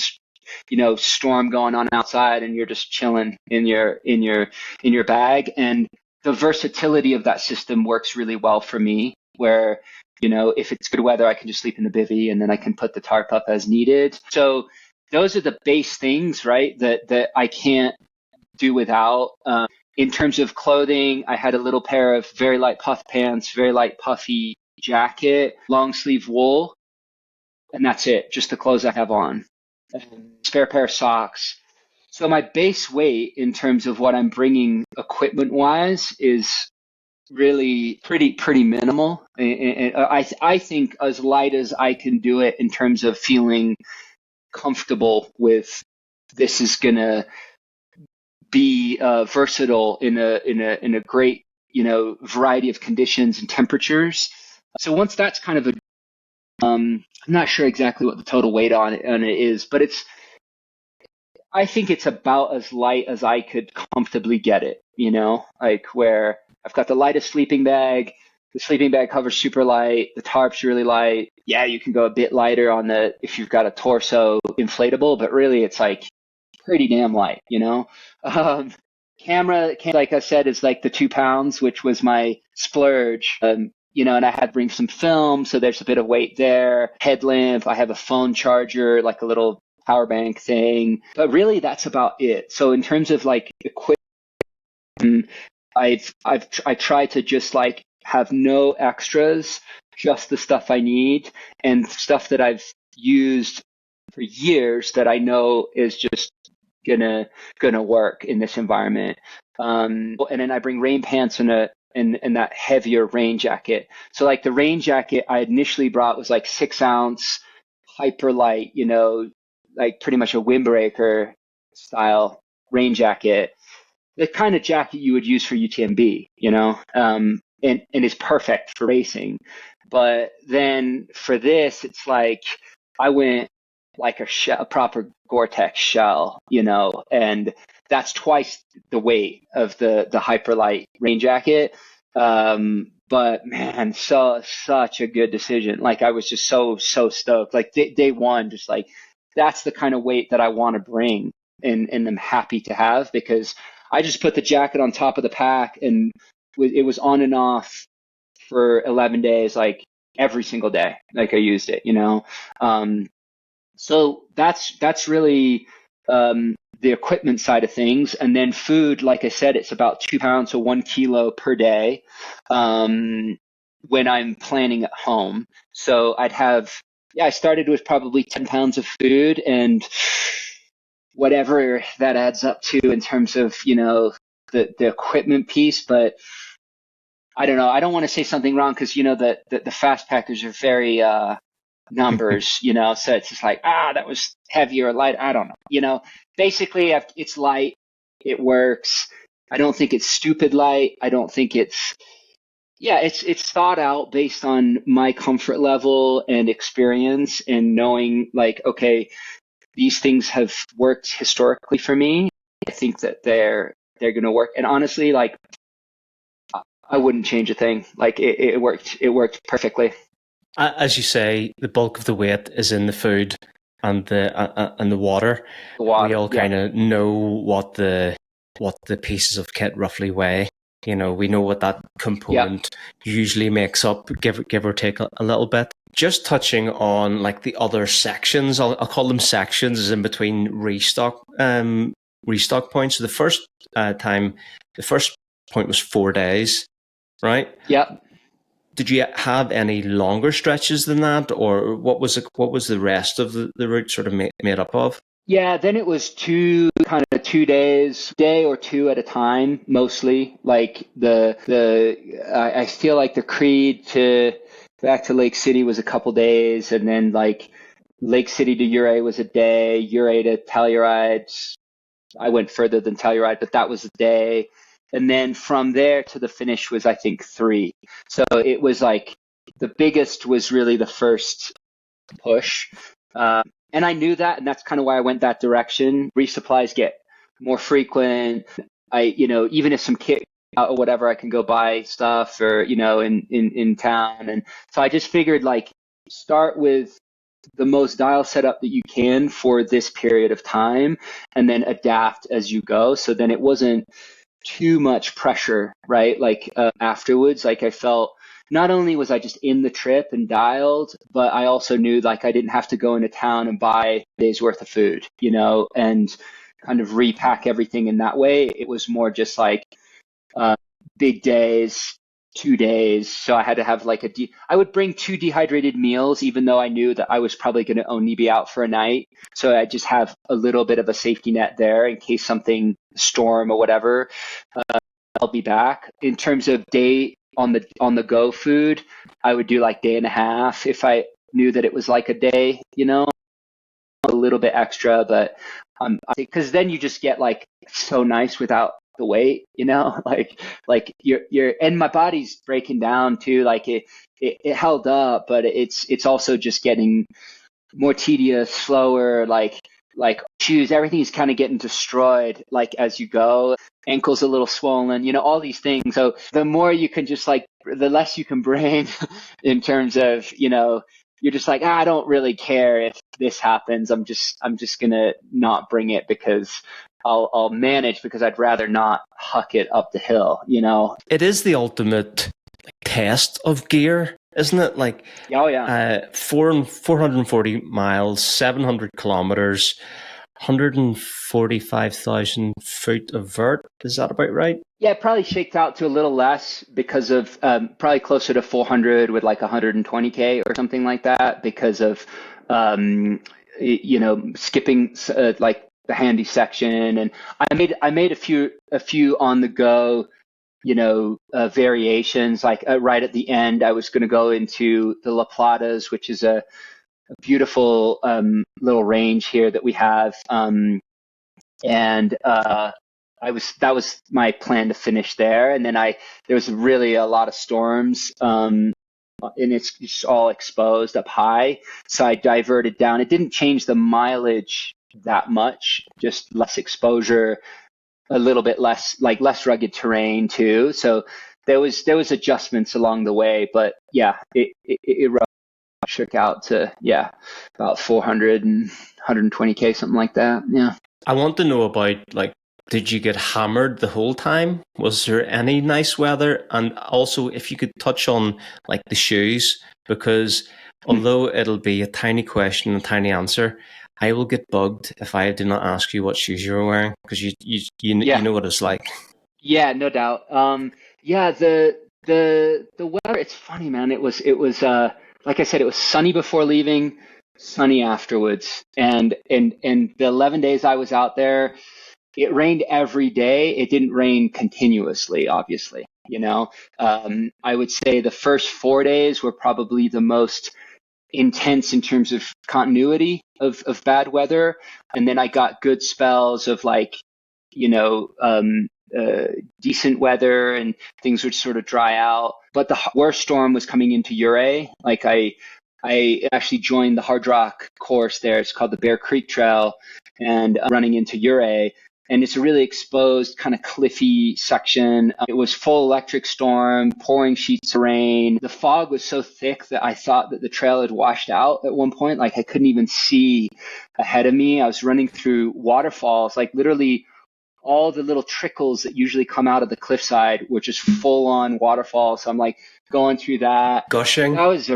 storm going on outside and you're just chilling in your bag. And the versatility of that system works really well for me, where if it's good weather, I can just sleep in the bivvy and then I can put the tarp up as needed. So those are the base things, right, that I can't do without. In terms of clothing, I had a little pair of very light puff pants, very light puffy jacket, long sleeve wool, and that's it, just the clothes I have on. Spare pair of socks. So my base weight in terms of what I'm bringing equipment wise is really pretty minimal. And I think as light as I can do it in terms of feeling comfortable with this is gonna be versatile in a great variety of conditions and temperatures. So once that's kind of I'm not sure exactly what the total weight on it is, but I think it's about as light as I could comfortably get it, like where I've got the lightest sleeping bag. The sleeping bag cover's super light. The tarp's really light. Yeah, you can go a bit lighter if you've got a torso inflatable, but really it's like pretty damn light, Camera, like I said, is like the 2 pounds, which was my splurge. And I had to bring some film, so there's a bit of weight there. Headlamp, I have a phone charger, like a little power bank thing, but really that's about it. So in terms of like equipment, I try to just like have no extras, just the stuff I need and stuff that I've used for years that I know is just gonna work in this environment. And then I bring rain pants and that heavier rain jacket. So like the rain jacket I initially brought was like 6-ounce, hyper light, like pretty much a windbreaker style rain jacket, the kind of jacket you would use for UTMB, and it's perfect for racing. But then for this, it's like I went like a proper Gore-Tex shell, and that's twice the weight of the hyperlight rain jacket. But man, such a good decision. Like I was just so stoked. Like day one, just like that's the kind of weight that I want to bring and I'm happy to have, because I just put the jacket on top of the pack and it was on and off for 11 days, like every single day. Like I used it, So that's really the equipment side of things. And then food, like I said, it's about 2 pounds or 1 kilo per day when I'm planning at home. So I started with probably 10 pounds of food and whatever that adds up to in terms of, the equipment piece. But I don't know. I don't want to say something wrong because, the fast packers are very numbers, so it's just like, that was heavy or light. I don't know. Basically it's light. It works. I don't think it's stupid light. I don't think it's thought out based on my comfort level and experience and knowing like, okay, these things have worked historically for me. I think that they're going to work. And honestly, like I wouldn't change a thing. Like it worked perfectly. As you say, the bulk of the weight is in the food. and the water. The water, We all kind of know what the pieces of kit roughly weigh. You know, we know what that component usually makes up, give or take a little bit. Just touching on like the other sections, I'll call them sections, is in between restock points. So the first point was 4 days, right? Yep. Did you have any longer stretches than that, or what was the rest of the route sort of made up of? Yeah, then it was 2 days, day or two at a time, mostly. Like I feel like the Creed back to Lake City was a couple days, and then like Lake City to Ouray was a day, Ouray to Telluride. I went further than Telluride, but that was a day. And then from there to the finish was, I think, 3. So it was like the biggest was really the first push. And I knew that, and that's kind of why I went that direction. Resupplies get more frequent. Even if some kit out or whatever, I can go buy stuff or, in town. And so I just figured like start with the most dial setup that you can for this period of time and then adapt as you go. So then it wasn't too much pressure, right? Like afterwards, like I felt not only was I just in the trip and dialed, but I also knew like I didn't have to go into town and buy a day's worth of food, and kind of repack everything in that way. It was more just like big days, 2 days. So I had to have like I would bring 2 dehydrated meals, even though I knew that I was probably going to only be out for a night. So I just have a little bit of a safety net there in case something storm or whatever. I'll be back. In terms of day on the go food, I would do like day and a half if I knew that it was like a day, a little bit extra, but because then you just get like so nice without the weight, like you're and my body's breaking down too. Like it held up, but it's also just getting more tedious, slower, like shoes, everything's kind of getting destroyed like as you go. Ankles a little swollen, all these things. So the more you can just like, the less you can bring in terms of, you're just like, I don't really care if this happens. I'm just gonna not bring it because I'll manage, because I'd rather not huck it up the hill, It is the ultimate test of gear, isn't it? Like, oh yeah, 440 miles, 700 kilometers, 145,000 feet of vert. Is that about right? Yeah, it probably shakes out to a little less because of probably closer to 400 with like 120K or something like that, because of skipping like the handy section. And I made a few on the go, variations. Like right at the end, I was going to go into the La Platas, which is a beautiful little range here that we have, and that was my plan to finish there. And then there was really a lot of storms, and it's just all exposed up high, so I diverted down. It didn't change the mileage that much, just less exposure, a little bit less rugged terrain too. So there was adjustments along the way, but yeah, it shook out to about 400 and 120K, something like that. Yeah. I want to know about, like, did you get hammered the whole time? Was there any nice weather? And also, if you could touch on like the shoes, because although it'll be a tiny question and tiny answer, I will get bugged if I do not ask you what shoes you were wearing, because you know what it's like. Yeah, no doubt. Yeah, the weather. It's funny, man. It was like I said, it was sunny before leaving, sunny afterwards, and the 11 days I was out there, it rained every day. It didn't rain continuously, obviously. I would say the first 4 days were probably the most intense in terms of continuity of bad weather, and then I got good spells of like, decent weather, and things would sort of dry out. But the worst storm was coming into Ouray. Like I actually joined the Hardrock course there. It's called the Bear Creek Trail, and running into Ouray. and it's a really exposed kind of cliffy section. It was full electric storm, pouring sheets of rain. The fog was so thick that I thought that the trail had washed out at one point. Like I couldn't even see ahead of me. I was running through waterfalls, like literally all the little trickles that usually come out of the cliffside were just full on waterfalls. So I'm like going through that. Gushing. That was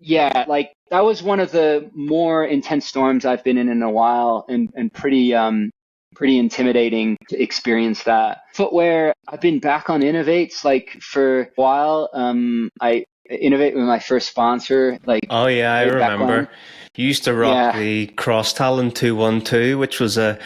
yeah, like that was one of the more intense storms I've been in a while, and pretty intimidating to experience that. Footwear, I've been back on Innovates like for a while. I Innovate with my first sponsor. Like, oh yeah, I remember. You used to rock the Cross Talon 212, which was a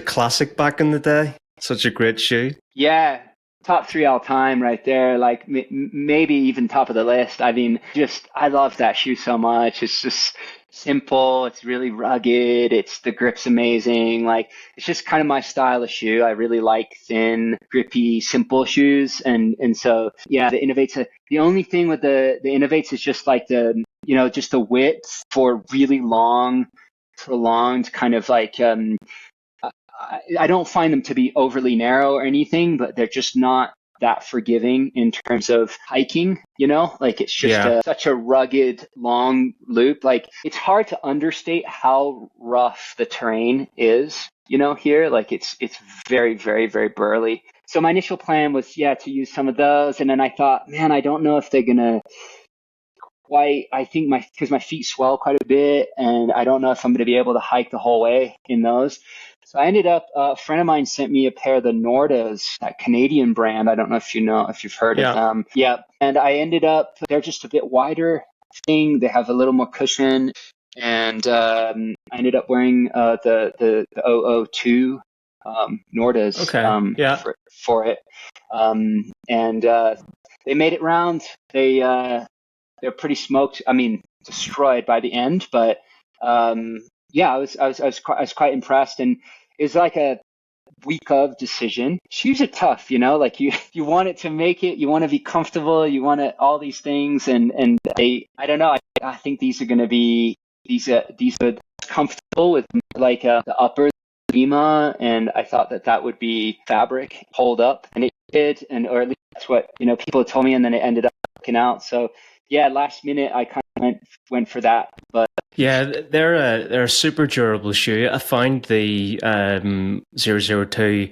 classic back in the day. Such a great shoe. Yeah, top 3 all time right there. Like maybe even top of the list. I mean, just I love that shoe so much. It's just simple. It's really rugged. The grip's amazing. Like it's just kind of my style of shoe. I really like thin, grippy, simple shoes. And so yeah, the Innovates. The only thing with the Innovates is just like just the width for really long, prolonged kind of like I don't find them to be overly narrow or anything, but they're just not that forgiving in terms of hiking, like it's just such a rugged long loop. Like it's hard to understate how rough the terrain is, here. Like it's very, very, very burly. So my initial plan was, to use some of those. And then I thought, man, I don't know if they're going to I think because my feet swell quite a bit, and I don't know if I'm going to be able to hike the whole way in those. So I ended up, a friend of mine sent me a pair of the Nordas, that Canadian brand. I don't know if if you've heard of them. Yeah. And I ended up, they're just a bit wider thing. They have a little more cushion. And I ended up wearing the 002 Nordas for it. And they made it round. They're pretty smoked. I mean, destroyed by the end, but I was quite impressed, and it was like a week of decision. Shoes are tough, like you want it to make it, you want to be comfortable, you want to, all these things, and I don't know. I think these are going to be these are comfortable with like the upper Lima, and I thought that would be fabric hold up, and it did, or at least that's what people told me, and then it ended up working out. So. Yeah, last minute I kind of went for that, but yeah, they're a super durable shoe. I find the 002,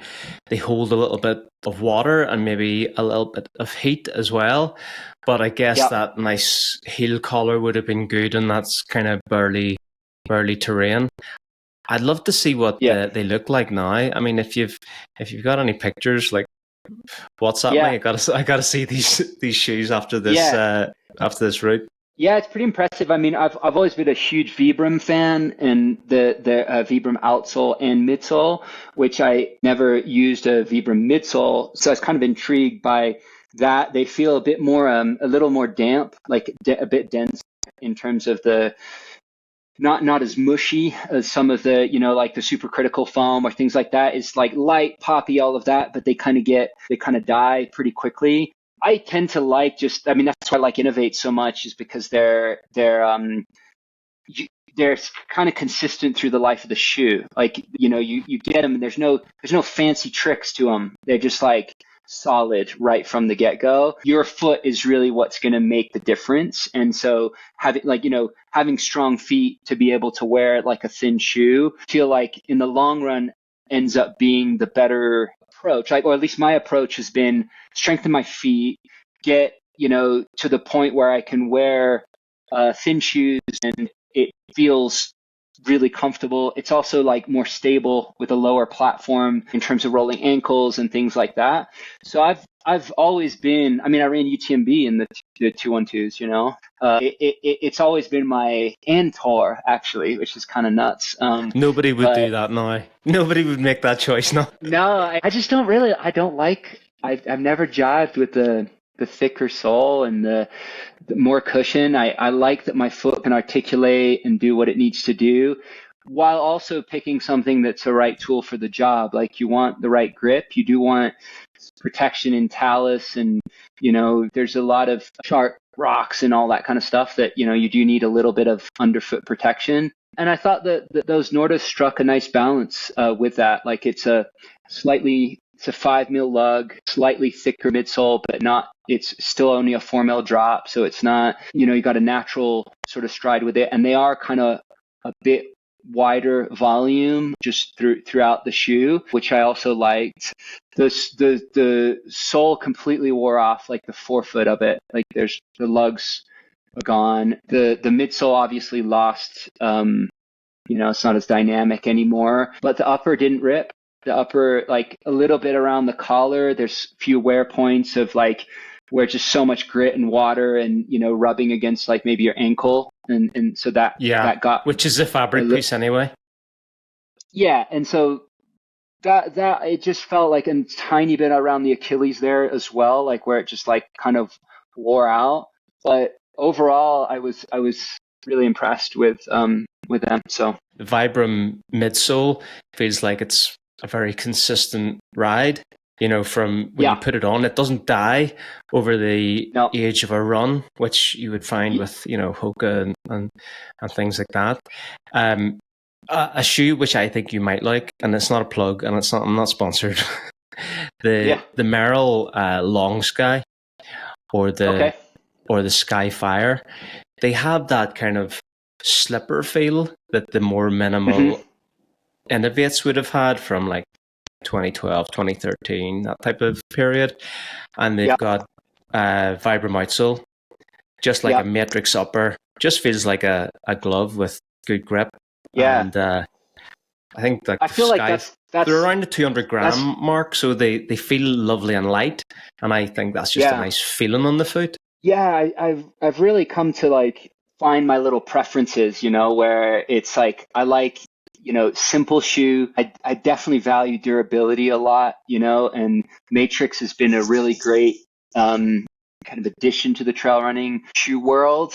they hold a little bit of water and maybe a little bit of heat as well. But I guess that nice heel collar would have been good, and that's kind of burly terrain. I'd love to see what they look like now. I mean, if you've got any pictures, like WhatsApp me. I gotta see these shoes after this route. Yeah, it's pretty impressive. I mean, I've always been a huge Vibram fan, and the Vibram outsole and midsole, which I never used a Vibram midsole, so I was kind of intrigued by that. They feel a bit more, a little more damp, like a bit dense in terms of the. Not as mushy as some of the, like the supercritical foam or things like that. It's like light, poppy, all of that, but they kind of die pretty quickly. I tend to like that's why I like Innovate so much, is because they're kind of consistent through the life of the shoe. Like, you get them and there's no fancy tricks to them. They're just like solid right from the get-go. Your foot is really what's going to make the difference. And so having strong feet to be able to wear like a thin shoe, feel like in the long run ends up being the better approach. Like, or at least my approach has been strengthen my feet, get, to the point where I can wear thin shoes and it feels really comfortable. It's also like more stable with a lower platform in terms of rolling ankles and things like that. So I've always been, I ran UTMB in the 212s, it's always been and TORQ actually, which is kind of nuts. Nobody would do that now. Nobody would make that choice now. No, I just don't really, I've never jived with the thicker sole and the more cushion. I like that my foot can articulate and do what it needs to do, while also picking something that's the right tool for the job. Like, you want the right grip, you do want protection in talus, and there's a lot of sharp rocks and all that kind of stuff that you do need a little bit of underfoot protection. And I thought that those Nordas struck a nice balance with that. Like it's a 5 mil lug, slightly thicker midsole, but it's still only a 4 mil drop. So it's not, you got a natural sort of stride with it. And they are kind of a bit wider volume just throughout the shoe, which I also liked. The sole completely wore off, like the forefoot of it. Like the lugs are gone. The midsole obviously lost. It's not as dynamic anymore. But the upper didn't rip. The upper, like a little bit around the collar, there's a few wear points of like where just so much grit and water and rubbing against like maybe your ankle, and so that got, which is a fabric piece anyway. Yeah, and so that it just felt like a tiny bit around the Achilles there as well, like where it just like kind of wore out. But overall, I was really impressed with them. So the Vibram midsole feels like it's a very consistent ride. From when you put it on, it doesn't die over the age of a run, which you would find with, Hoka and things like that. A shoe which I think you might like, and it's not a plug, and I'm not sponsored. the Merrell Long Sky or the Skyfire, they have that kind of slipper feel that the more minimal Innovates would have had from like 2012, 2013, that type of period. And they've got Vibram outsole, just like a matrix upper, just feels like a glove with good grip. Yeah. And I think I feel like that's they're around the 200 gram mark, so they feel lovely and light. And I think that's just a nice feeling on the foot. Yeah, I've really come to like find my little preferences, where it's like I like simple shoe. I definitely value durability a lot, and Matrix has been a really great kind of addition to the trail running shoe world.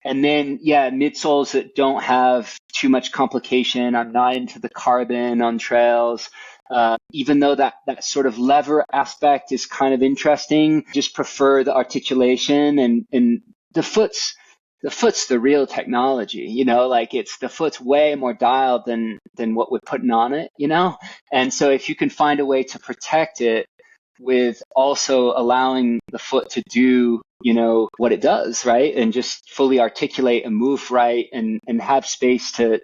And then, midsoles that don't have too much complication. I'm not into the carbon on trails. Even though that sort of lever aspect is kind of interesting, just prefer the articulation and the foot's the real technology, like the foot's way more dialed than what we're putting on it, And so if you can find a way to protect it with also allowing the foot to do, what it does, right? And just fully articulate and move right and have space to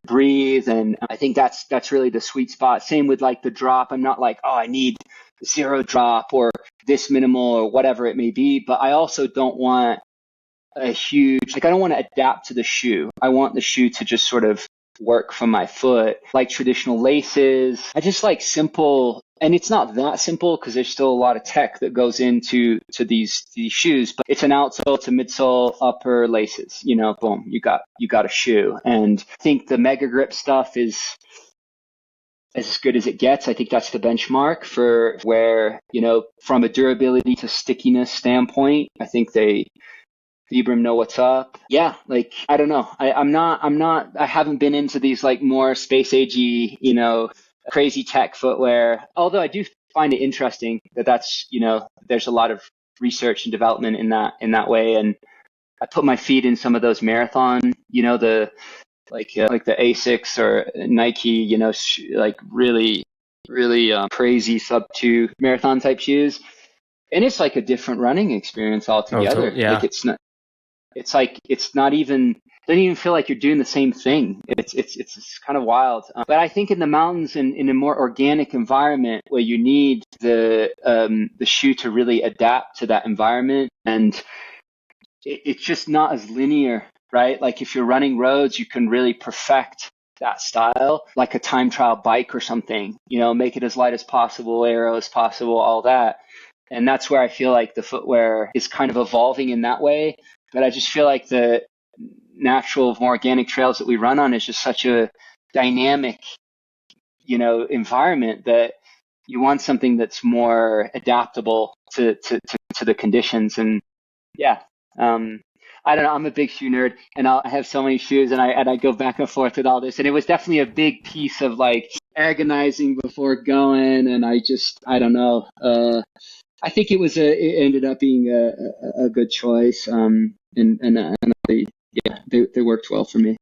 breathe. And I think that's really the sweet spot. Same with like the drop. I'm not like, I need 0 drop or this minimal or whatever it may be, but I also don't want a huge, like I don't want to adapt to the shoe. I want the shoe to just sort of work from my foot, like traditional laces. I just like simple, and it's not that simple because there's still a lot of tech that goes into these shoes, but it's an outsole to midsole, upper, laces, boom, you got a shoe. And I think the Mega Grip stuff is as good as it gets. I think that's the benchmark for where, from a durability to stickiness standpoint, I think Vibram know what's up. Yeah, like I don't know. I haven't been into these like more space agey, crazy tech footwear. Although I do find it interesting that's there's a lot of research and development in that way. And I put my feet in some of those marathon, the like the Asics or Nike, like really crazy sub 2 marathon type shoes. And it's like a different running experience altogether. It's not even, doesn't even feel like you're doing the same thing. It's kind of wild. But I think in the mountains and in a more organic environment where you need the shoe to really adapt to that environment, and it's just not as linear, right? Like if you're running roads, you can really perfect that style, like a time trial bike or something, make it as light as possible, aero as possible, all that. And that's where I feel like the footwear is kind of evolving in that way. But I just feel like the natural, more organic trails that we run on is just such a dynamic, environment that you want something that's more adaptable to the conditions. And I don't know. I'm a big shoe nerd, and I have so many shoes, and I go back and forth with all this. And it was definitely a big piece of like agonizing before going. And I don't know. I think it ended up being a good choice. And yeah, they worked well for me.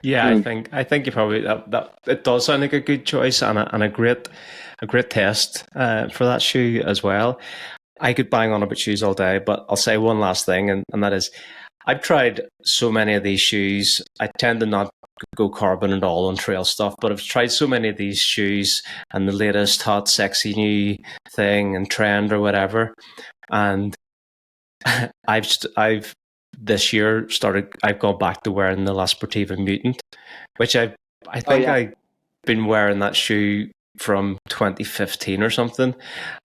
Yeah, I think you probably that it does sound like a good choice and a great test for that shoe as well. I could bang on about shoes all day, but I'll say one last thing, and that is I've tried so many of these shoes. I tend to not go carbon at all on trail stuff, but I've tried so many of these shoes and the latest hot, sexy new thing and trend or whatever. And I've this year I've gone back to wearing the La Sportiva Mutant, which I think I've been wearing that shoe from 2015 or something,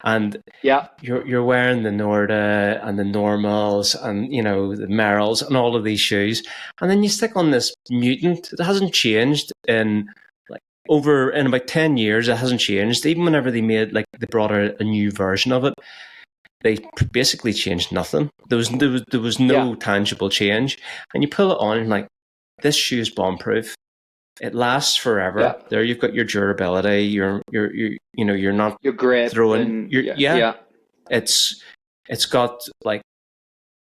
and you're wearing the Norda and the Normals and the Merrells and all of these shoes, and then you stick on this Mutant. It hasn't changed in about 10 years. It hasn't changed. Even whenever they brought out a new version of it, they basically changed nothing. There was no tangible change, and you pull it on and like, this shoe is bomb proof. It lasts forever. Yeah. There you've got your durability. You're not your grip throwing. It's got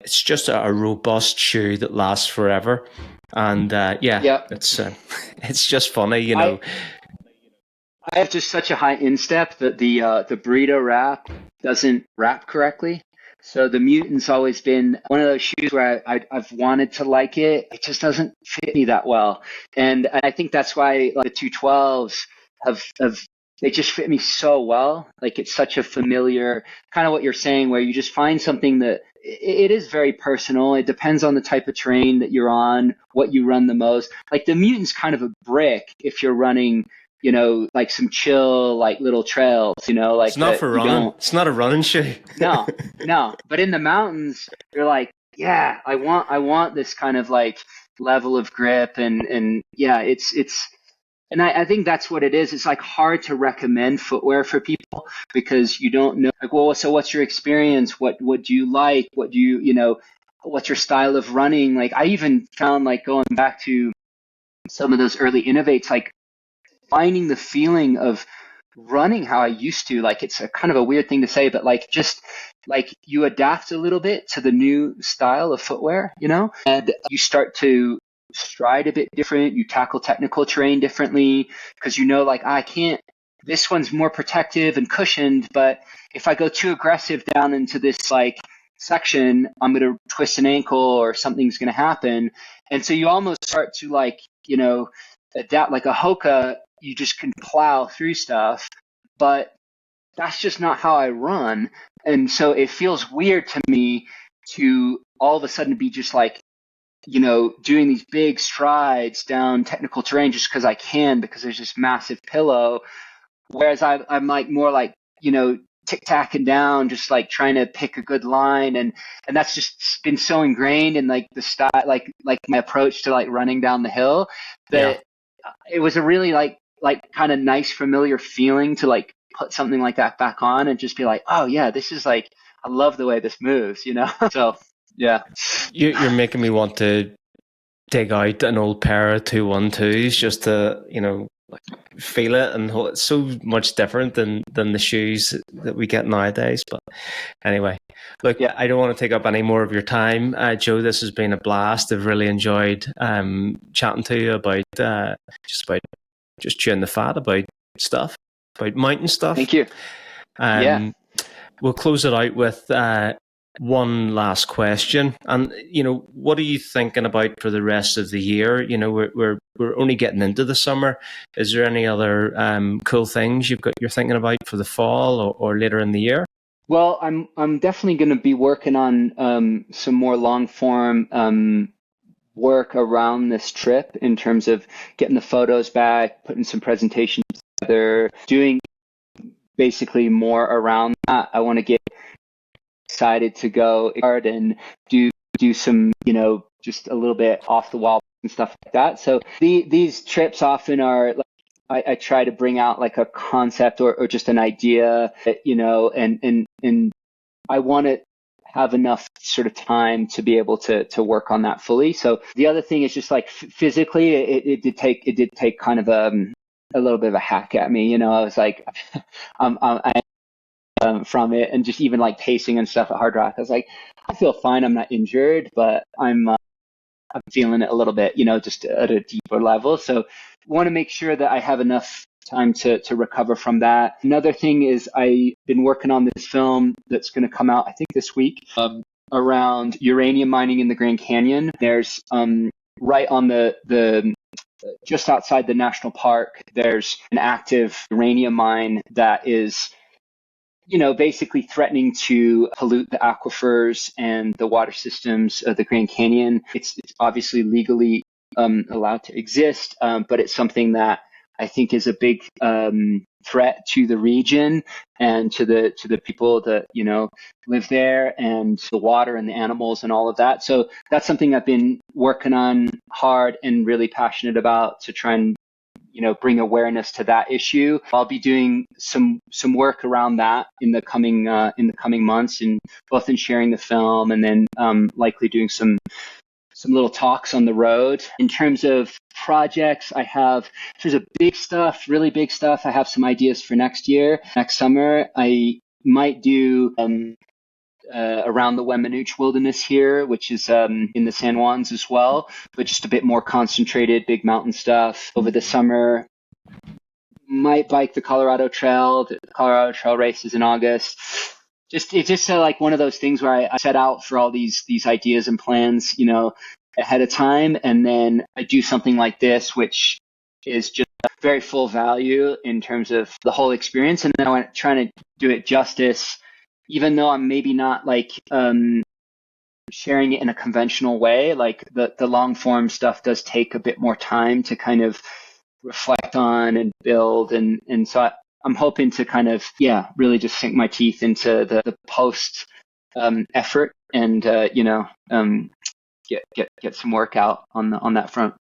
it's just a robust shoe that lasts forever, and it's just funny, I have just such a high instep that the burrito wrap doesn't wrap correctly. So the Mutant's always been one of those shoes where I've wanted to like it. It just doesn't fit me that well. And I think that's why the 212s they just fit me so well. Like, it's such a familiar, kind of what you're saying, where you just find something that it is very personal. It depends on the type of terrain that you're on, what you run the most. Like, the Mutant's kind of a brick if you're running, like some chill, like little trails, like it's not for running. It's not a running shoe. No. But in the mountains, you're like, yeah, I want this kind of like level of grip and yeah, it's, and I think that's what it is. It's like hard to recommend footwear for people because you don't know, like, well, so what's your experience? What do you like? What do you, what's your style of running? Like, I even found, like, going back to some of those early innovates, like, finding the feeling of running how I used to, like, it's a kind of a weird thing to say, but like, just like, you adapt a little bit to the new style of footwear, and you start to stride a bit different. You tackle technical terrain differently because like, I can't, this one's more protective and cushioned, but if I go too aggressive down into this like section, I'm going to twist an ankle or something's going to happen. And so you almost start to like, adapt. Like a Hoka, you just can plow through stuff, but that's just not how I run. And so it feels weird to me to all of a sudden be just like, doing these big strides down technical terrain just because I can, because there's this massive pillow. Whereas I'm like more like, tic-tacking down, just like trying to pick a good line. And that's just been so ingrained in like the style, like my approach to like running down the hill, that it was a really like kind of nice, familiar feeling to like put something like that back on and just be like, oh yeah, this is like, I love the way this moves, So yeah. You're making me want to dig out an old pair of 212s just to, like, feel it, and it's so much different than the shoes that we get nowadays. But anyway, look, I don't want to take up any more of your time, Joe. This has been a blast. I've really enjoyed chatting to you about just chewing the fat about stuff, about mountain stuff. Thank you. We'll close it out with one last question. And what are you thinking about for the rest of the year? We're only getting into the summer. Is there any other cool things you're thinking about for the fall or later in the year? Well, I'm definitely going to be working on some more long form work around this trip in terms of getting the photos back, putting some presentations together, doing basically more around that. I want to get excited to go and do some, just a little bit off the wall and stuff like that. So these trips often are, I try to bring out like a concept or just an idea, and I want to have enough sort of time to be able to work on that fully. So the other thing is just like physically, it did take kind of a little bit of a hack at me. I was like, from it, and just even like pacing and stuff at Hardrock, I was like, I feel fine. I'm not injured, but I'm I'm feeling it a little bit, just at a deeper level. So want to make sure that I have enough time to recover from that. Another thing is I've been working on this film that's going to come out, I think this week, around uranium mining in the Grand Canyon. There's right on the just outside the national park, there's an active uranium mine that is basically threatening to pollute the aquifers and the water systems of the Grand Canyon. It's obviously legally allowed to exist, but it's something that I think is a big threat to the region and to the people that live there, and the water and the animals and all of that. So that's something I've been working on hard and really passionate about, to try and bring awareness to that issue. I'll be doing some work around that in the coming months, and both in sharing the film and then likely doing some little talks on the road. In terms of projects, there's a really big stuff. I have some ideas for next summer. I might do around the Weminuche Wilderness here, which is in the San Juans as well, but just a bit more concentrated, big mountain stuff. Over the summer, might bike the Colorado Trail. The Colorado Trail race is in August. It's just like one of those things where I set out for all these ideas and plans, ahead of time, and then I do something like this, which is just very full value in terms of the whole experience, and then I want to try to do it justice. Even though I'm maybe not like sharing it in a conventional way, like the long form stuff does take a bit more time to kind of reflect on and build. And so I'm hoping to kind of, really just sink my teeth into the post effort and, get some work out on that front.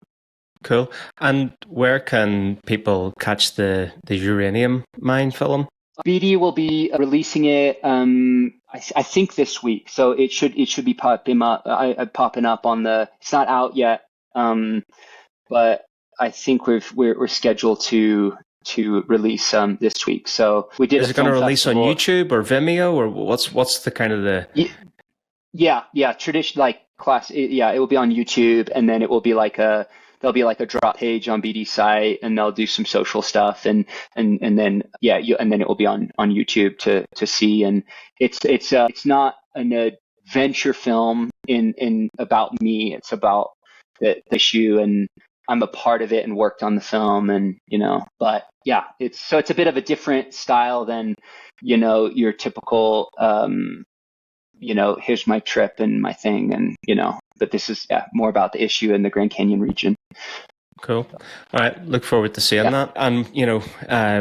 Cool. And where can people catch the uranium mine film? BD will be releasing it, I think this week. So it should be popping up on the. It's not out yet, but I think we're scheduled to release this week. So we did. Is it going to release on YouTube or Vimeo, or what's the kind of the? Yeah. Tradition like class. Yeah, it will be on YouTube, and then it will be there'll be like a drop page on BD site, and they'll do some social stuff, and then and then it will be on YouTube to see. And it's not an adventure film in about me. It's about the issue, and I'm a part of it and worked on the film, and but yeah, it's a bit of a different style than your typical here's my trip and my thing, and but this is more about the issue in the Grand Canyon region. Cool. All right. Look forward to seeing that. And,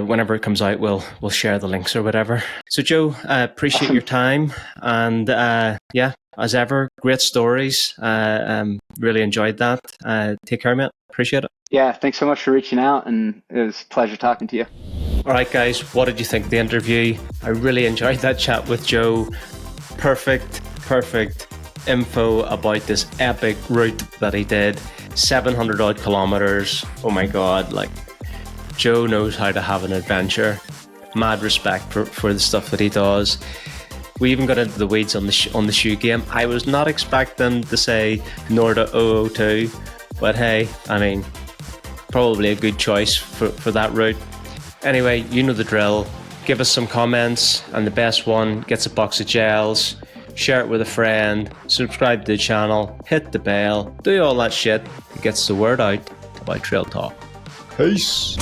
whenever it comes out, we'll share the links or whatever. So, Joe, appreciate your time. And, as ever, great stories. Really enjoyed that. Take care, mate. Appreciate it. Yeah. Thanks so much for reaching out. And it was a pleasure talking to you. All right, guys. What did you think of the interview? I really enjoyed that chat with Joe. Perfect info about this epic route that he did. 700 odd kilometers. Oh my God, like Joe knows how to have an adventure. Mad respect for the stuff that he does. We even got into the weeds on the shoe game. I was not expecting to say Norda 002, but hey, I mean, probably a good choice for that route. Anyway, you know the drill. Give us some comments, and the best one gets a box of gels. Share it with a friend, subscribe to the channel, hit the bell, do all that shit that gets the word out about Trail Talk. Peace.